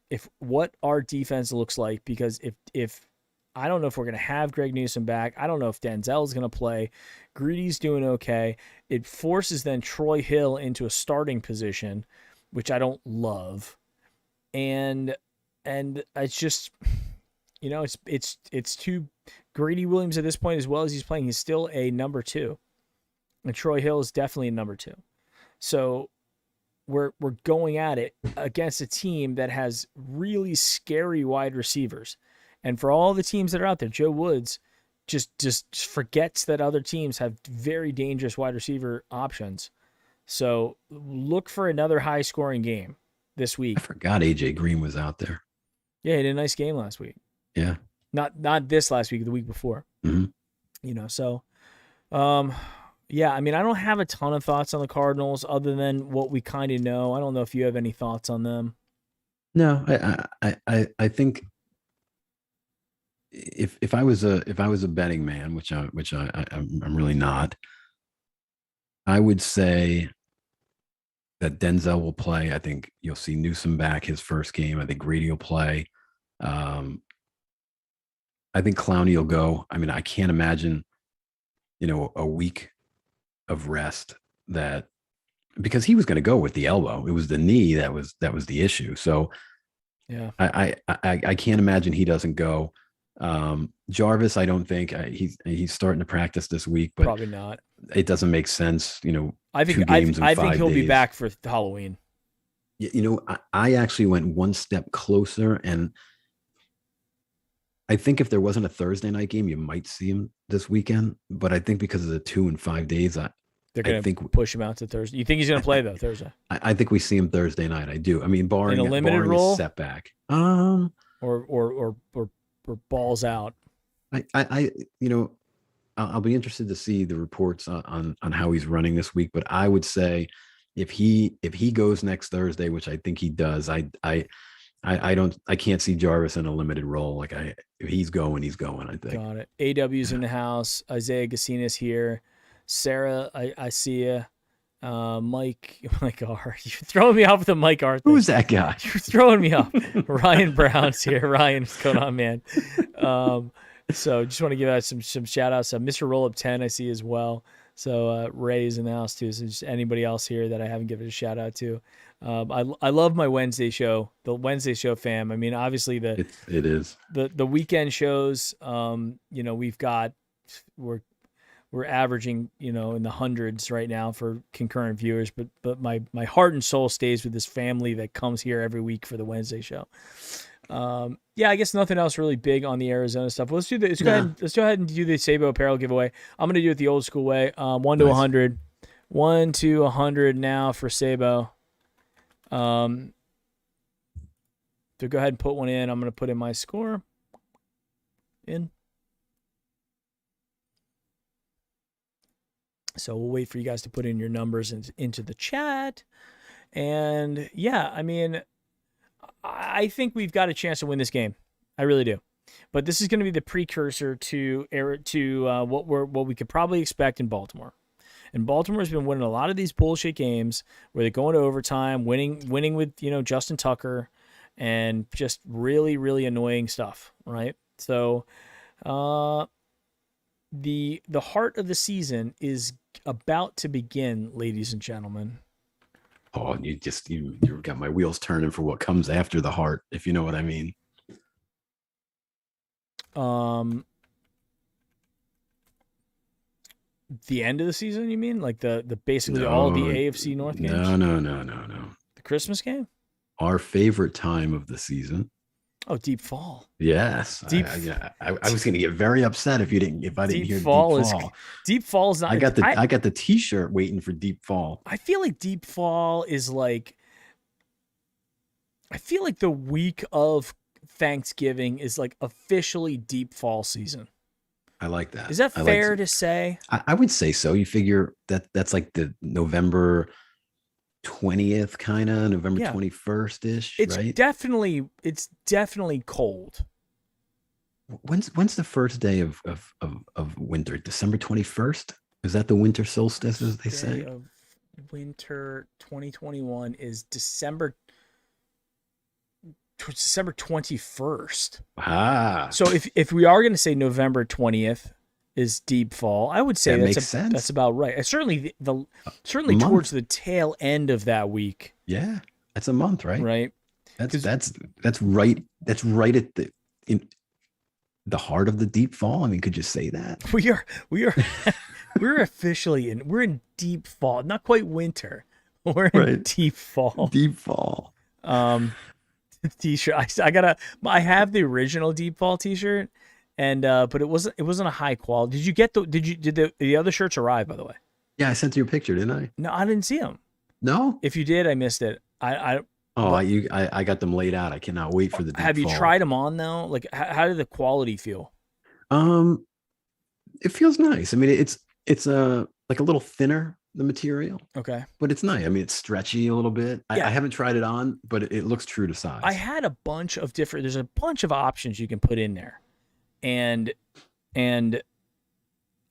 if what our defense looks like, because if I don't know if we're going to have Greg Newsome back. I don't know if Denzel's going to play. Greedy's doing okay. It forces then Troy Hill into a starting position, which I don't love. And it's just, it's too Greedy Williams at this point, as well as he's playing, he's still a number 2. And Troy Hill is definitely a number 2. So we're going at it against a team that has really scary wide receivers. And for all the teams that are out there, Joe Woods just forgets that other teams have very dangerous wide receiver options. So look for another high-scoring game this week. I forgot AJ Green was out there. Yeah, he did a nice game last week. Yeah. Not this last week, the week before. Mm-hmm. So yeah, I mean, I don't have a ton of thoughts on the Cardinals other than what we kind of know. I don't know if you have any thoughts on them. No, I think if I was a betting man, which I'm really not, I would say that Denzel will play. I think you'll see Newsome back his first game. I think Grady will play. I think Clowney will go. I mean, I can't imagine, a week of rest because he was going to go with the elbow. It was the knee that was the issue. So yeah, I can't imagine he doesn't go. Jarvis, I don't think he's starting to practice this week, but probably not. It doesn't make sense. I think he'll be back for Halloween. I actually went one step closer, and I think if there wasn't a Thursday night game, you might see him this weekend. But I think because of the 2 and 5 days, they're going to push him out to Thursday. You think he's going to play though Thursday? I think we see him Thursday night. I do. I mean, barring in a limited role, setback, or balls out. I'll be interested to see the reports on how he's running this week. But I would say if he goes next Thursday, which I think he does, I can't see Jarvis in a limited role. Like if he's going, he's going, I think. Got it. AW's in the house. Isaiah Gassina's here. Sarah, I see you. Mike R. You're throwing me off with the Mike R thing. Who's that guy? You're throwing me off. Ryan Brown's here. Ryan, what's going on, man? So just want to give out some shout outs. Mr. Roll Up 10, I see as well. So Ray's in the house too. So just anybody else here that I haven't given a shout out to. I love my Wednesday show, the Wednesday show fam. I mean, obviously it is the weekend shows. We're averaging, in the hundreds right now for concurrent viewers, but my heart and soul stays with this family that comes here every week for the Wednesday show. I guess nothing else really big on the Arizona stuff. Let's go ahead and do the Sabo Apparel giveaway. I'm going to do it the old school way. 1 to 100. 1 to 100 now for Sabo. So go ahead and put one in. I'm going to put in my score. In. So we'll wait for you guys to put in your numbers into the chat. And yeah, I mean, I think we've got a chance to win this game. I really do. But this is going to be the precursor to what we could probably expect in Baltimore. And Baltimore's been winning a lot of these bullshit games where they go into overtime, winning with Justin Tucker, and just really really annoying stuff, right? So, the heart of the season is about to begin, ladies and gentlemen. Oh, and you got my wheels turning for what comes after the heart, if you know what I mean. The end of the season, you mean? Like the basically all the AFC North games? No. The Christmas game? Our favorite time of the season. Oh, deep fall. Yes. I was going to get very upset if I didn't hear deep fall. Deep fall is not. I got the T-shirt waiting for deep fall. I feel like deep fall is like. I feel like the week of Thanksgiving is like officially deep fall season. I like that. Is that fair to say? I would say so. You figure that's like the November 20th, kind of November 21st ish. It's right? definitely cold. When's the first day of winter? December 21st? Is that the winter solstice, as they say? Of winter 2021 is December 21st. Ah. So if we are going to say November 20th is deep fall, I would say that makes sense. That's about right. Certainly towards the tail end of that week. Yeah, that's a month, right? Right. That's right. That's right at the heart of the deep fall. I mean, could you say that? We are we're officially we're in deep fall. Not quite winter. We're in deep fall. Deep fall. T-shirt. I have the original deep fall T-shirt, and but it wasn't a high quality. Did you get did the other shirts arrive, by the way? Yeah, I sent you a picture, didn't I? No, I didn't see them. No. If you did, I missed it. I got them laid out. I cannot wait for the deep Have you fall. tried them on though? Like, how did the quality feel? It feels nice. I mean, it's like a little thinner, the material. Okay. But it's nice. I mean, it's stretchy a little bit. Yeah. I haven't tried it on, but it looks true to size. I had there's a bunch of options you can put in there. And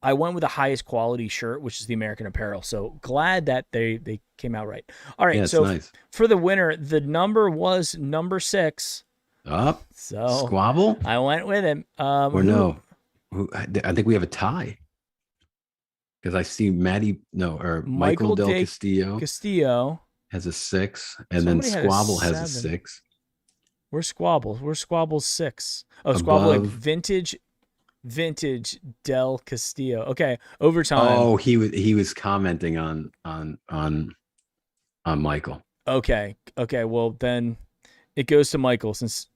I went with the highest quality shirt, which is the American Apparel. So glad that they came out right. All right. Yeah, so nice. For the winner, the number was number 6. Up. So Squabble? I went with him. Or no. I think we have a tie. Because I see Michael Del Castillo has a 6, and then Squabble has a 6. Where's Squabble? Where's Squabble's 6? Oh, Squabble, like vintage Del Castillo. Okay, overtime. Oh, he was commenting on Michael. Okay. Well, then it goes to Michael since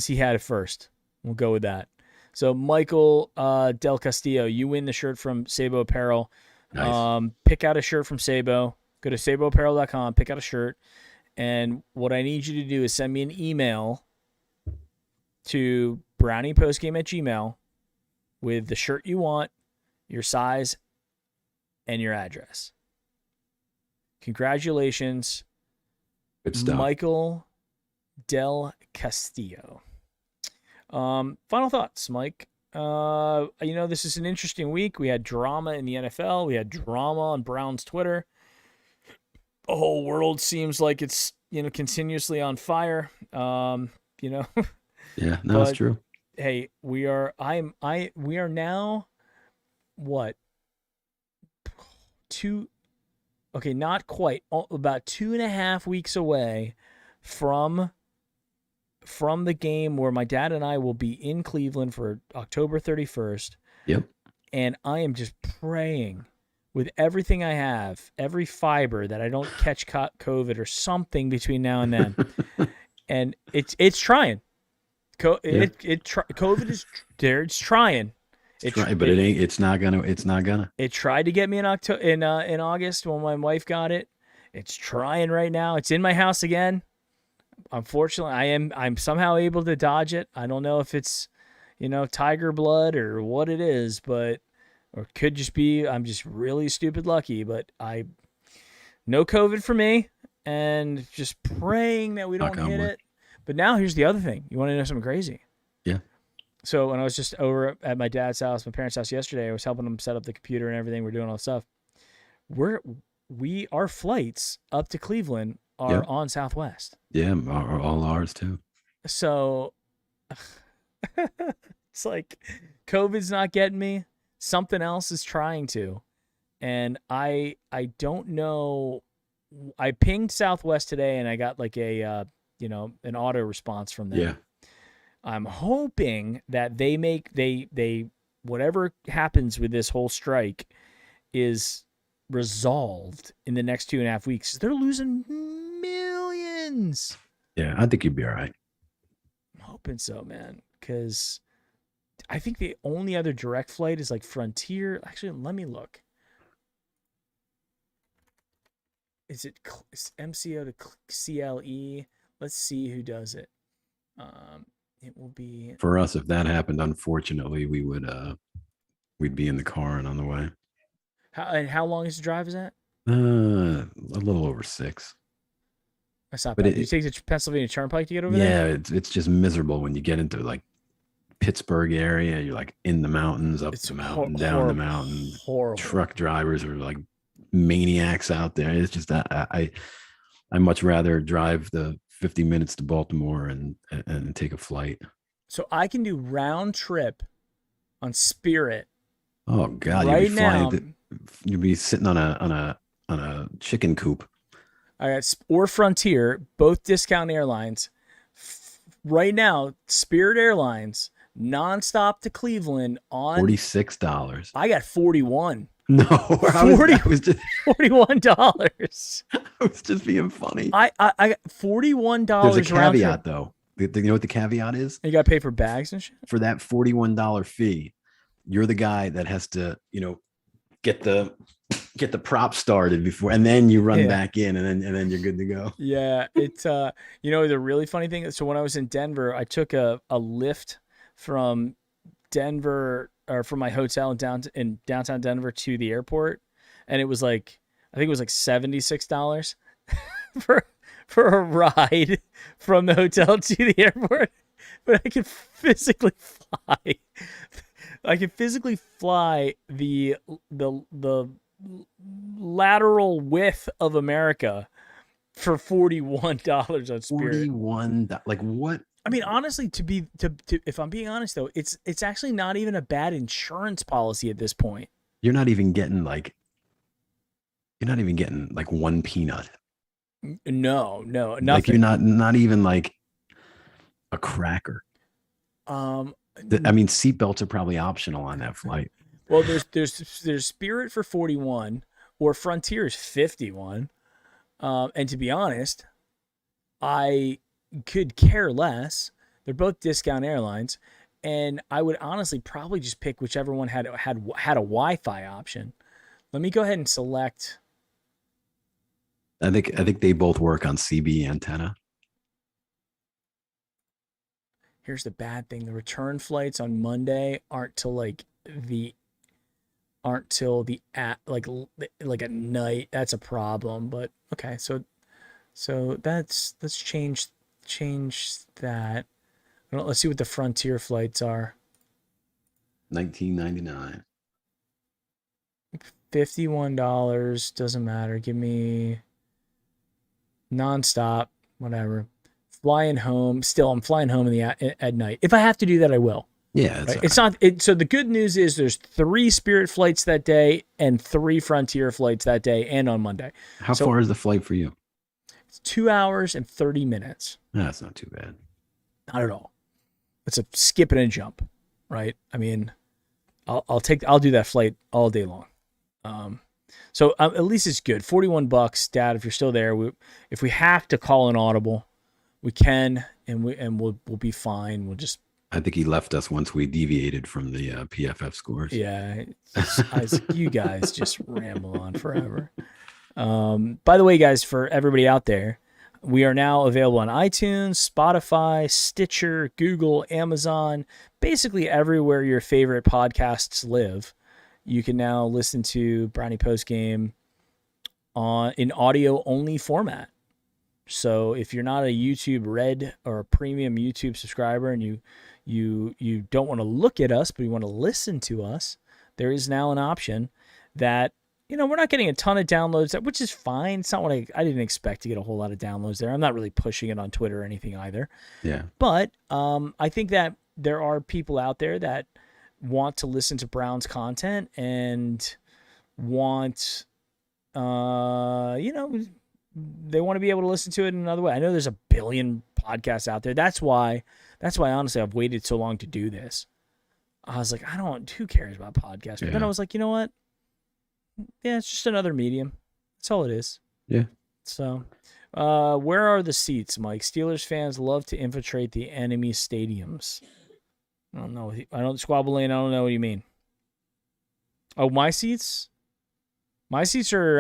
he had it first. We'll go with that. So Michael Del Castillo, you win the shirt from Sabo Apparel. Nice. Pick out a shirt from Sabo. Go to saboapparel.com, pick out a shirt. And what I need you to do is send me an email to browniepostgame@gmail.com with the shirt you want, your size, and your address. Congratulations, Good stuff. Michael Del Castillo. Final thoughts, Mike. This is an interesting week. We had drama in the NFL. We had drama on Brown's Twitter. The whole world seems like it's, continuously on fire. Yeah, no, it's true. Hey, we are now what? Not quite, about 2.5 weeks away from the game where my dad and I will be in Cleveland for October 31st. Yep. And I am just praying with everything I have, every fiber, that I don't catch COVID or something between now and then. And it's trying. COVID is there. It's trying. It's not gonna. It tried to get me in August when my wife got it. It's trying right now. It's in my house again. Unfortunately, I'm somehow able to dodge it. I don't know if it's, tiger blood or what it is, or it could just be I'm just really stupid lucky. But no COVID for me, and just praying that we don't Knock on hit wood. it. But now here's the other thing. You want to know something crazy? Yeah. So when I was just over at my dad's house, my parents' house yesterday, I was helping them set up the computer and everything. We're doing all the stuff. Our flights up to Cleveland are Yep. on Southwest. Yeah, all ours too. So it's like COVID's not getting me. Something else is trying to. And I don't know. I pinged Southwest today and I got like a an auto response from them. Yeah. I'm hoping that they whatever happens with this whole strike is resolved in the next 2.5 weeks. They're losing millions. Yeah, I think you'd be all right. I'm hoping so, man, because I think the only other direct flight is like Frontier. Actually, let me look. Is it MCO to CLE? Let's see who does it. It will be For us, if that happened, unfortunately, we'd be in the car and on the way. how long is the drive? Is that? A little over 6. That's not But bad. Did you take the Pennsylvania Turnpike to get over there? Yeah, it's just miserable when you get into like Pittsburgh area. You're like in the mountains, up the mountain, down the mountain. Horrible. Truck drivers are like maniacs out there. It's just that I much rather drive the 50 minutes to Baltimore and take a flight. So I can do round trip on Spirit. Oh God, right you'd be now, you'd be sitting on a chicken coop. I got or Frontier, both discount airlines. Right now, Spirit Airlines nonstop to Cleveland on $46. I got 41. No, I was just $41. I was just being funny. I got $41. There's a caveat though. You know what the caveat is? You got to pay for bags and shit. For that $41 fee, you're the guy that has to, get the prop started before, and then you run back in, and then you're good to go. Yeah, it's the really funny thing. So when I was in Denver, I took a Lyft from Denver or from my hotel in downtown Denver to the airport, and it was like I think it was like $76 for a ride from the hotel to the airport. But I could physically fly. I could physically fly the lateral width of America for $41 on Spirit. $41, like what? I mean, honestly, if I'm being honest though, it's actually not even a bad insurance policy at this point. You're not even getting like one peanut. No, nothing. Like you're not even like a cracker. I mean, seatbelts are probably optional on that flight. Well, there's Spirit for 41 or Frontier is 51. And to be honest, I could care less. They're both discount airlines, and I would honestly probably just pick whichever one had a Wi-Fi option. Let me go ahead and select. I think they both work on CB antenna. Here's the bad thing: the return flights on Monday aren't till at night. That's a problem. But okay, so let's change that. Let's see what the Frontier flights are. $19.99. $51 doesn't matter. Give me nonstop, whatever. Flying home. Still, I'm flying home at night. If I have to do that, I will. Yeah, right? It's not. So the good news is there's 3 Spirit flights that day and 3 Frontier flights that day and on Monday. How far is the flight for you? It's 2 hours and 30 minutes. That's not too bad. Not at all. It's a skip and a jump, right? I mean, I'll do that flight all day long. So at least it's good. $41, Dad. If you're still there, if we have to call an audible, we can, and we'll be fine. We'll just. I think he left us once we deviated from the PFF scores. Yeah, you guys just ramble on forever. By the way, guys, for everybody out there, we are now available on iTunes, Spotify, Stitcher, Google, Amazon, basically everywhere your favorite podcasts live. You can now listen to Brownie Postgame in audio only format. So if you're not a YouTube Red or a premium YouTube subscriber and you don't want to look at us, but you want to listen to us, there is now an option that, we're not getting a ton of downloads, which is fine. It's not what I didn't expect to get a whole lot of downloads there. I'm not really pushing it on Twitter or anything either. Yeah. But I think that there are people out there that want to listen to Browns content and want, they want to be able to listen to it in another way. I know there's a billion podcasts out there. That's why honestly I've waited so long to do this. I was like, who cares about podcasts? But then I was like, you know what? Yeah, it's just another medium. That's all it is. Yeah. So, where are the seats, Mike? Steelers fans love to infiltrate the enemy stadiums. I don't know. I don't squabble lane. I don't know what you mean. Oh, my seats? My seats are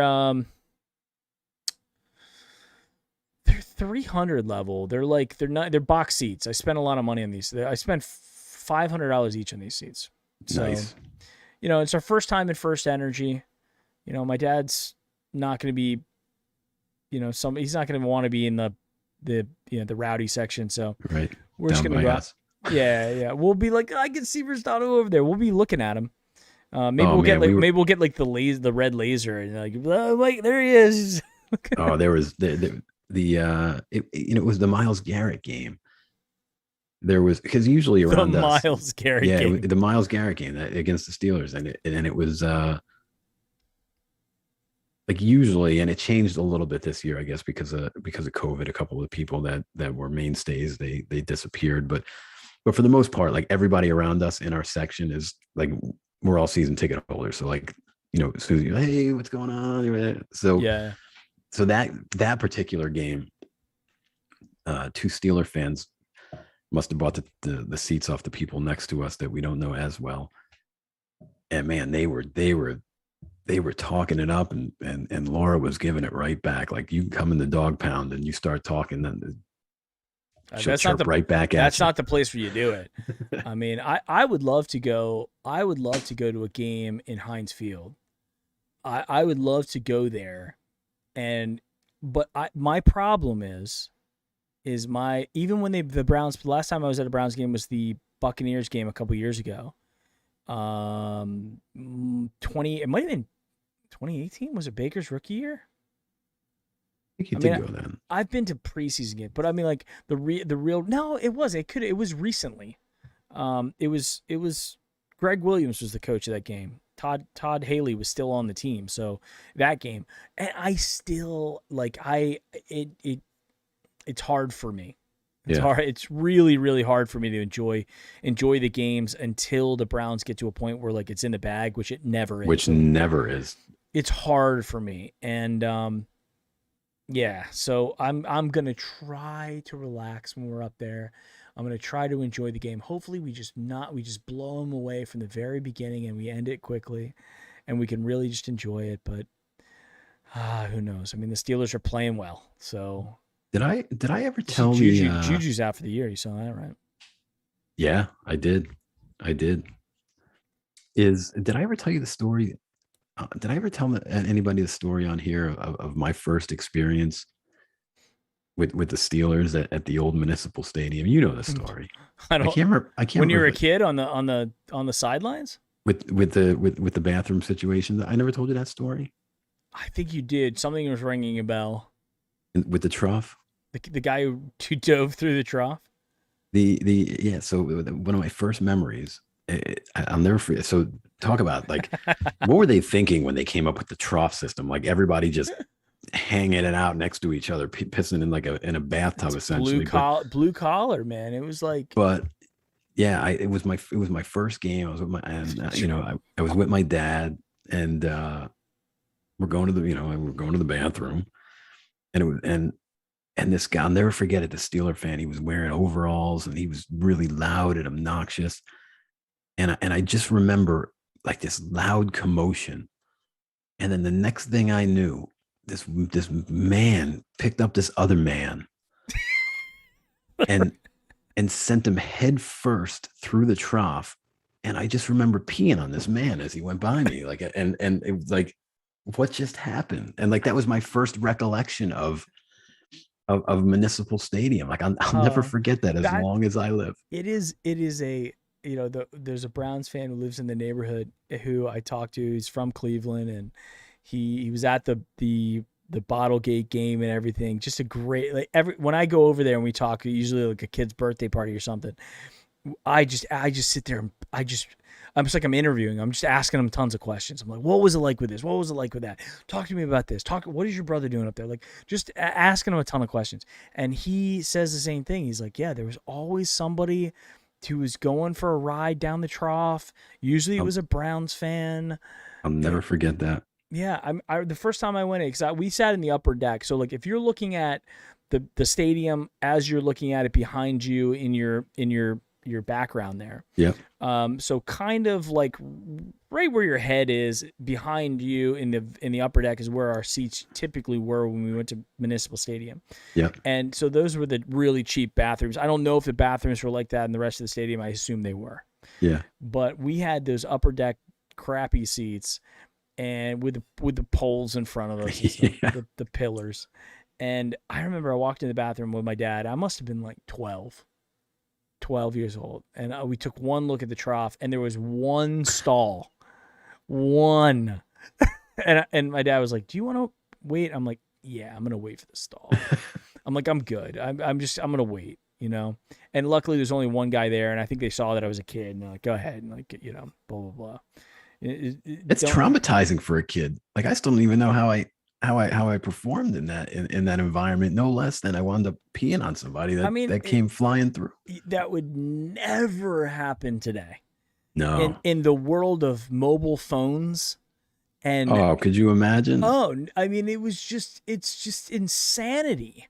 they're 300 level. They're box seats. I spent a lot of money on these. I spent $500 each on these seats. So, Nice. It's our first time in First Energy. My dad's not going to be, he's not going to want to be in the rowdy section. So Right. we're just going to go out. Yeah. We'll be like, I can see Verstato over there. We'll be looking at him. Maybe we'll get like the red laser and like there he is. Oh, there was it was the Myles Garrett game. There was, because usually around the Myles Garrett game. The Myles Garrett game against the Steelers, and it was like usually, and it changed a little bit this year, I guess, because of COVID. A couple of the people that were mainstays, they disappeared, but for the most part, like everybody around us in our section is like, we're all season ticket holders. So like, Susie, hey, what's going on? So yeah. So that particular game, two Steeler fans must have bought the seats off the people next to us that we don't know as well. And man, they were talking it up, and Laura was giving it right back. Like, you come in the dog pound and you start talking, then she'll chirp right back at you. That's not the place where you do it. I mean, I would love to go. I would love to go to a game in Heinz Field. I would love to go there, but my problem is even when the Browns, the last time I was at a Browns game was the Buccaneers game a couple years ago. It might have been 2018. Was it Baker's rookie year? I think you did go then. I've been to preseason games, but I mean, like the real. No, it was. It was recently. It was Greg Williams was the coach of that game. Todd Haley was still on the team, so that game, and I still it's hard for me. It's hard. It's really, really hard for me to enjoy the games until the Browns get to a point where like it's in the bag, which it never is. Which never is. It's hard for me, and so I'm gonna try to relax when we're up there. I'm gonna try to enjoy the game. Hopefully, we just blow them away from the very beginning and we end it quickly, and we can really just enjoy it. But who knows? I mean, the Steelers are playing well, so. Did I ever tell you Juju's out for the year? You saw that, right? Yeah, I did. Did I ever tell you the story? Did I ever tell anybody the story on here of my first experience with the Steelers at the old Municipal Stadium? You know the story. I can't remember. When you were a kid on the sidelines with the bathroom situation. I never told you that story. I think you did. Something was ringing a bell. With the trough. The guy who dove through the trough. So one of my first memories, I'll never forget. So talk about like, what were they thinking when they came up with the trough system? Like everybody just hanging it out next to each other, pissing in a bathtub, essentially. Blue collar, man. It was like. But yeah, it was my first game. I was with I was with my dad, and we're going to the bathroom, and this guy, I'll never forget it, the Steeler fan, he was wearing overalls and he was really loud and obnoxious. And I just remember like this loud commotion. And then the next thing I knew, this man picked up this other man and sent him head first through the trough. And I just remember peeing on this man as he went by me. And it was like, what just happened? And like, that was my first recollection of of Municipal Stadium. Like I'll never forget that as That long as I live. it is a, there's a Browns fan who lives in the neighborhood who I talked to. He's from Cleveland, and he was at the Bottlegate game and everything. Just a great, like, when I go over there and we talk, usually like a kid's birthday party or something. I just sit there and I'm just like, I'm interviewing. I'm just asking him tons of questions. I'm like, what was it like with this? What was it like with that? Talk to me about this. What is your brother doing up there? Like, just asking him a ton of questions. And he says the same thing. He's like, yeah, there was always somebody who was going for a ride down the trough. Usually it I'll, was a Browns fan. I'll never forget that. Yeah, the first time I went in, because we sat in the upper deck. So like, if you're looking at the stadium as you're looking at it behind you in your background there. Yeah. So kind of like right where your head is behind you in the upper deck is where our seats typically were when we went to Municipal Stadium. Yeah. And so those were the really cheap bathrooms. I don't know if the bathrooms were like that in the rest of the stadium. I assume they were. Yeah. But we had those upper deck crappy seats, and with the poles in front of us, and stuff, Yeah. the pillars. And I remember I walked in the bathroom with my dad. I must have been like 12 years old. And we took one look at the trough, and there was one stall. One. and my dad was like, do you want to wait? I'm like, yeah, I'm going to wait for the stall. I'm like, I'm good. I'm going to wait, And luckily there's only one guy there, and I think they saw that I was a kid, and they're like, go ahead, and like, blah, blah, blah. It's traumatizing for a kid. Like I still don't even know how I performed in that environment, no less than I wound up peeing on somebody that came flying through. That would never happen today. No. In the world of mobile phones. And could you imagine? I mean, it's just insanity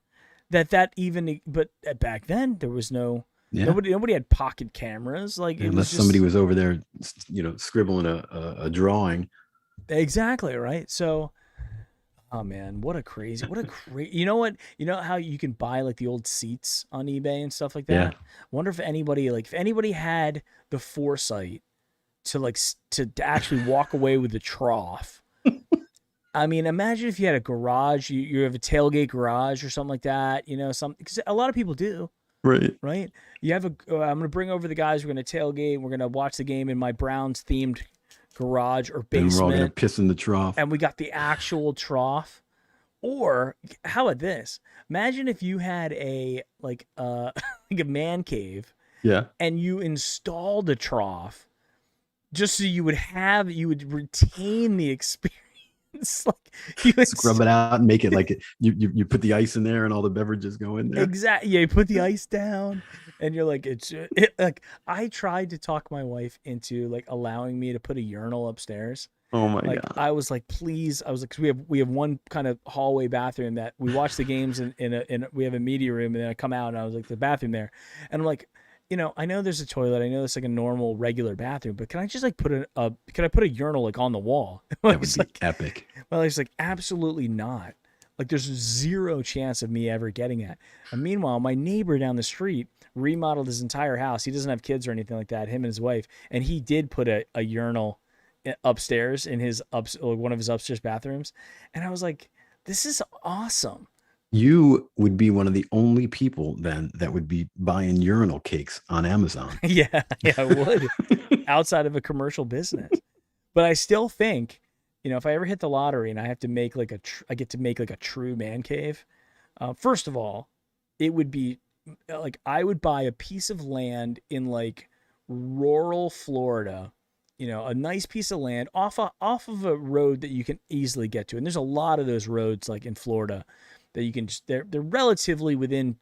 that even, but back then there was nobody had pocket cameras. Like, unless somebody was over there, scribbling a drawing. Exactly. Right. So, oh man, what a crazy, you know how you can buy like the old seats on eBay and stuff like that? Yeah. Wonder if anybody had the foresight to actually walk away with the trough. I mean, imagine if you had a garage, you have a tailgate garage or something like that, because a lot of people do. Right. You have I'm going to bring over the guys. We're going to tailgate. We're going to watch the game in my Browns themed garage or basement. And we're all going to piss in the trough. And we got the actual trough. Or how about this? Imagine if you had like a man cave. Yeah. And you installed a trough just so you would retain the experience. Like you scrub it out and make it like you put the ice in there and all the beverages go in there. Exactly. Yeah, you put the ice down, and you're like, like I tried to talk my wife into like allowing me to put a urinal upstairs. Oh my God. I was like, please. I was like, cause we have one kind of hallway bathroom that we watch the games in we have a media room, and then I come out and I was like, the bathroom there, and I'm like, I know there's a toilet. I know it's like a normal regular bathroom, but can I just like can I put a urinal like on the wall? That would be like, epic. Well, it's like, absolutely not. Like there's zero chance of me ever getting it. And meanwhile, my neighbor down the street remodeled his entire house. He doesn't have kids or anything like that, him and his wife. And he did put a urinal upstairs in one of his upstairs bathrooms. And I was like, this is awesome. You would be one of the only people then that would be buying urinal cakes on Amazon. Yeah, I would. Outside of a commercial business. But I still think, if I ever hit the lottery and I have to make I get to make like a true man cave. First of all, it would be like I would buy a piece of land in like rural Florida, a nice piece of land off of a road that you can easily get to. And there's a lot of those roads like in Florida that you can they're relatively within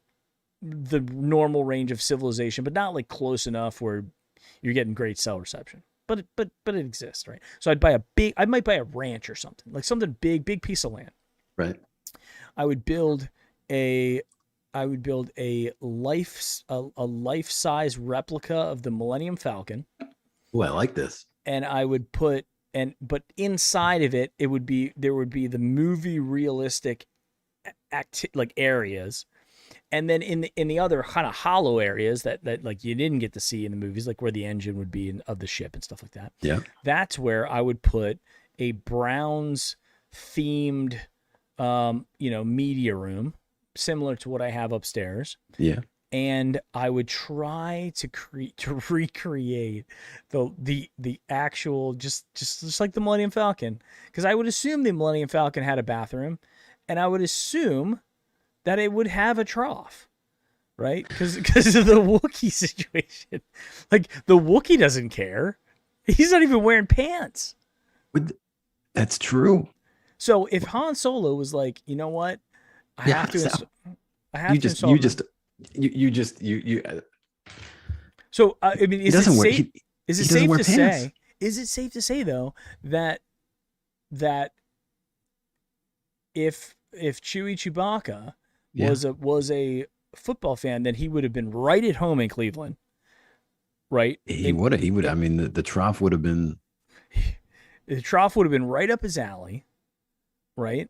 the normal range of civilization, but not like close enough where you're getting great cell reception. But it exists, right? So I might buy a ranch or something, like something big piece of land. Right. I would build a life-size replica of the Millennium Falcon. Oh, I like this. And I would but inside of it, there would be the movie realistic like areas, and then in the other kind of hollow areas that like you didn't get to see in the movies, like where the engine would be of the ship and stuff like that. Yeah, that's where I would put a Browns themed, media room, similar to what I have upstairs. Yeah. And I would try to recreate the actual just like the Millennium Falcon, because I would assume the Millennium Falcon had a bathroom, and I would assume that it would have a trough, right? Because of the Wookiee situation. Like, the Wookiee doesn't care. He's not even wearing pants. That's true. So if Han Solo was like, you know what, I have to install. So I mean, is it safe? Is it safe to say? Is it safe to say though that if Chewbacca was a football fan, then he would have been right at home in Cleveland, right? He would have. I mean, the trough would have been. The trough would have been right up his alley, right?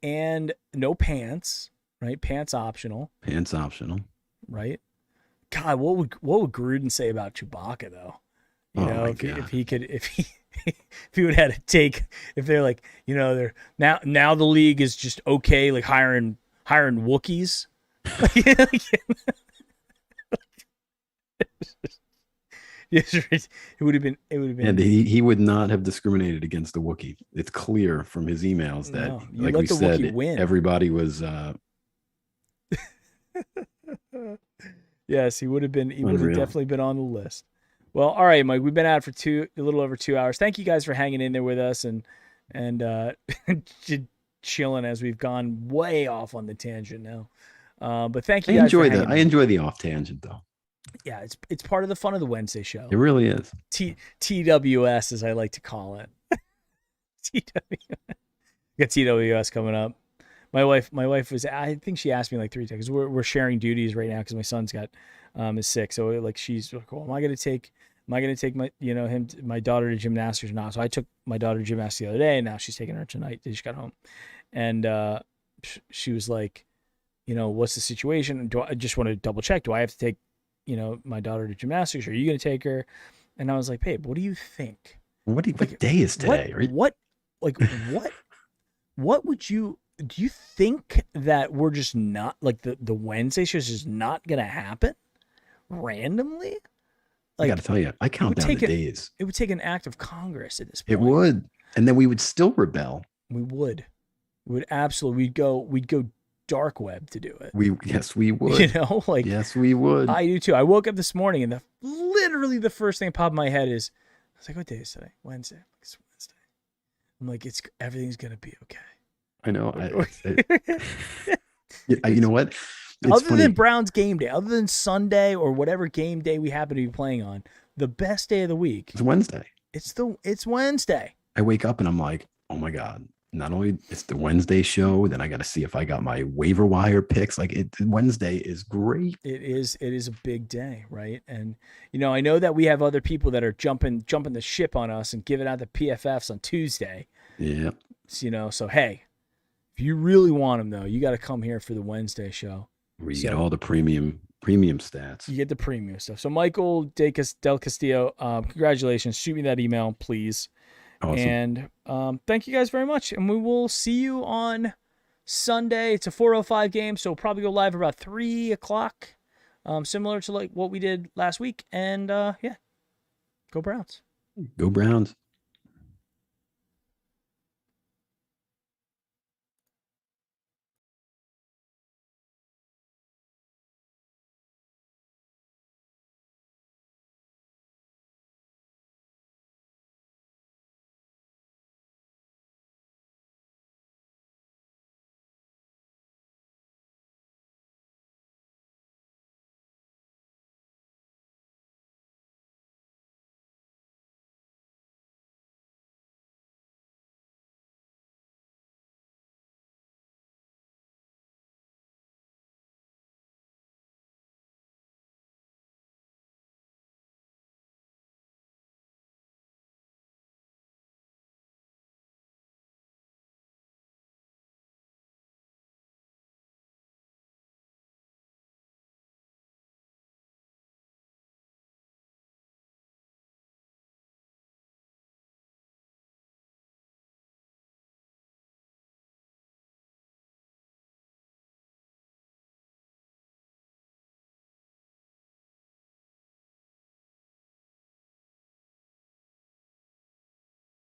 And no pants, right? Pants optional. Pants optional. Right? God, what would Gruden say about Chewbacca though? You know, if he would have had to take, if they're like, you know, they're now the league is just okay, like hiring Wookiees. It would have been. And he would not have discriminated against the Wookiee. It's clear from his emails that, like we said, everybody was. Yes, he would have been. He would have definitely been on the list. Well, all right, Mike. We've been out for a little over 2 hours. Thank you guys for hanging in there with us and chilling as we've gone way off on the tangent now. But thank you. I enjoy the off tangent though. Yeah, it's part of the fun of the Wednesday show. It really is. TWS, as I like to call it. TWS. Got TWS coming up. My wife was. I think she asked me like 3 times. We're sharing duties right now because my son's is sick. So like she's like, well, am I gonna take my daughter to gymnastics or not? So I took my daughter to gymnastics the other day, and now she's taking her tonight. They just got home, and she was like, what's the situation? I just want to double check. Do I have to take my daughter to gymnastics? Or are you going to take her? And I was like, babe, what do you think? What day is today? What would you, do you think that we're just not, like the Wednesday show is just not going to happen randomly? Like, I got to tell you, I count down the days. It would take an act of Congress at this point. It would. And then we would still rebel. We would absolutely, we'd go dark web to do it. Yes, we would. Yes, we would. I do too. I woke up this morning and literally the first thing that popped in my head is, I was like, what day is today? Wednesday. It's Wednesday. I'm like, everything's gonna be okay. I know. You know what? Other than Browns game day, other than Sunday or whatever game day we happen to be playing on, the best day of the week. It's Wednesday. It's Wednesday. I wake up and I'm like, oh my God. Not only it's the Wednesday show, then I got to see if I got my waiver wire picks. Like Wednesday is great. It is a big day, right? And I know that we have other people that are jumping the ship on us and giving out the PFFs on Tuesday. Yeah. So hey, if you really want them though, you got to come here for the Wednesday show. Where you get all the premium stats. You get the premium stuff. So Michael Del Castillo, congratulations. Shoot me that email, please. Awesome. And thank you guys very much. And we will see you on Sunday. It's a 4:05 game, so we'll probably go live about 3 o'clock, similar to like what we did last week. And yeah, go Browns. Go Browns.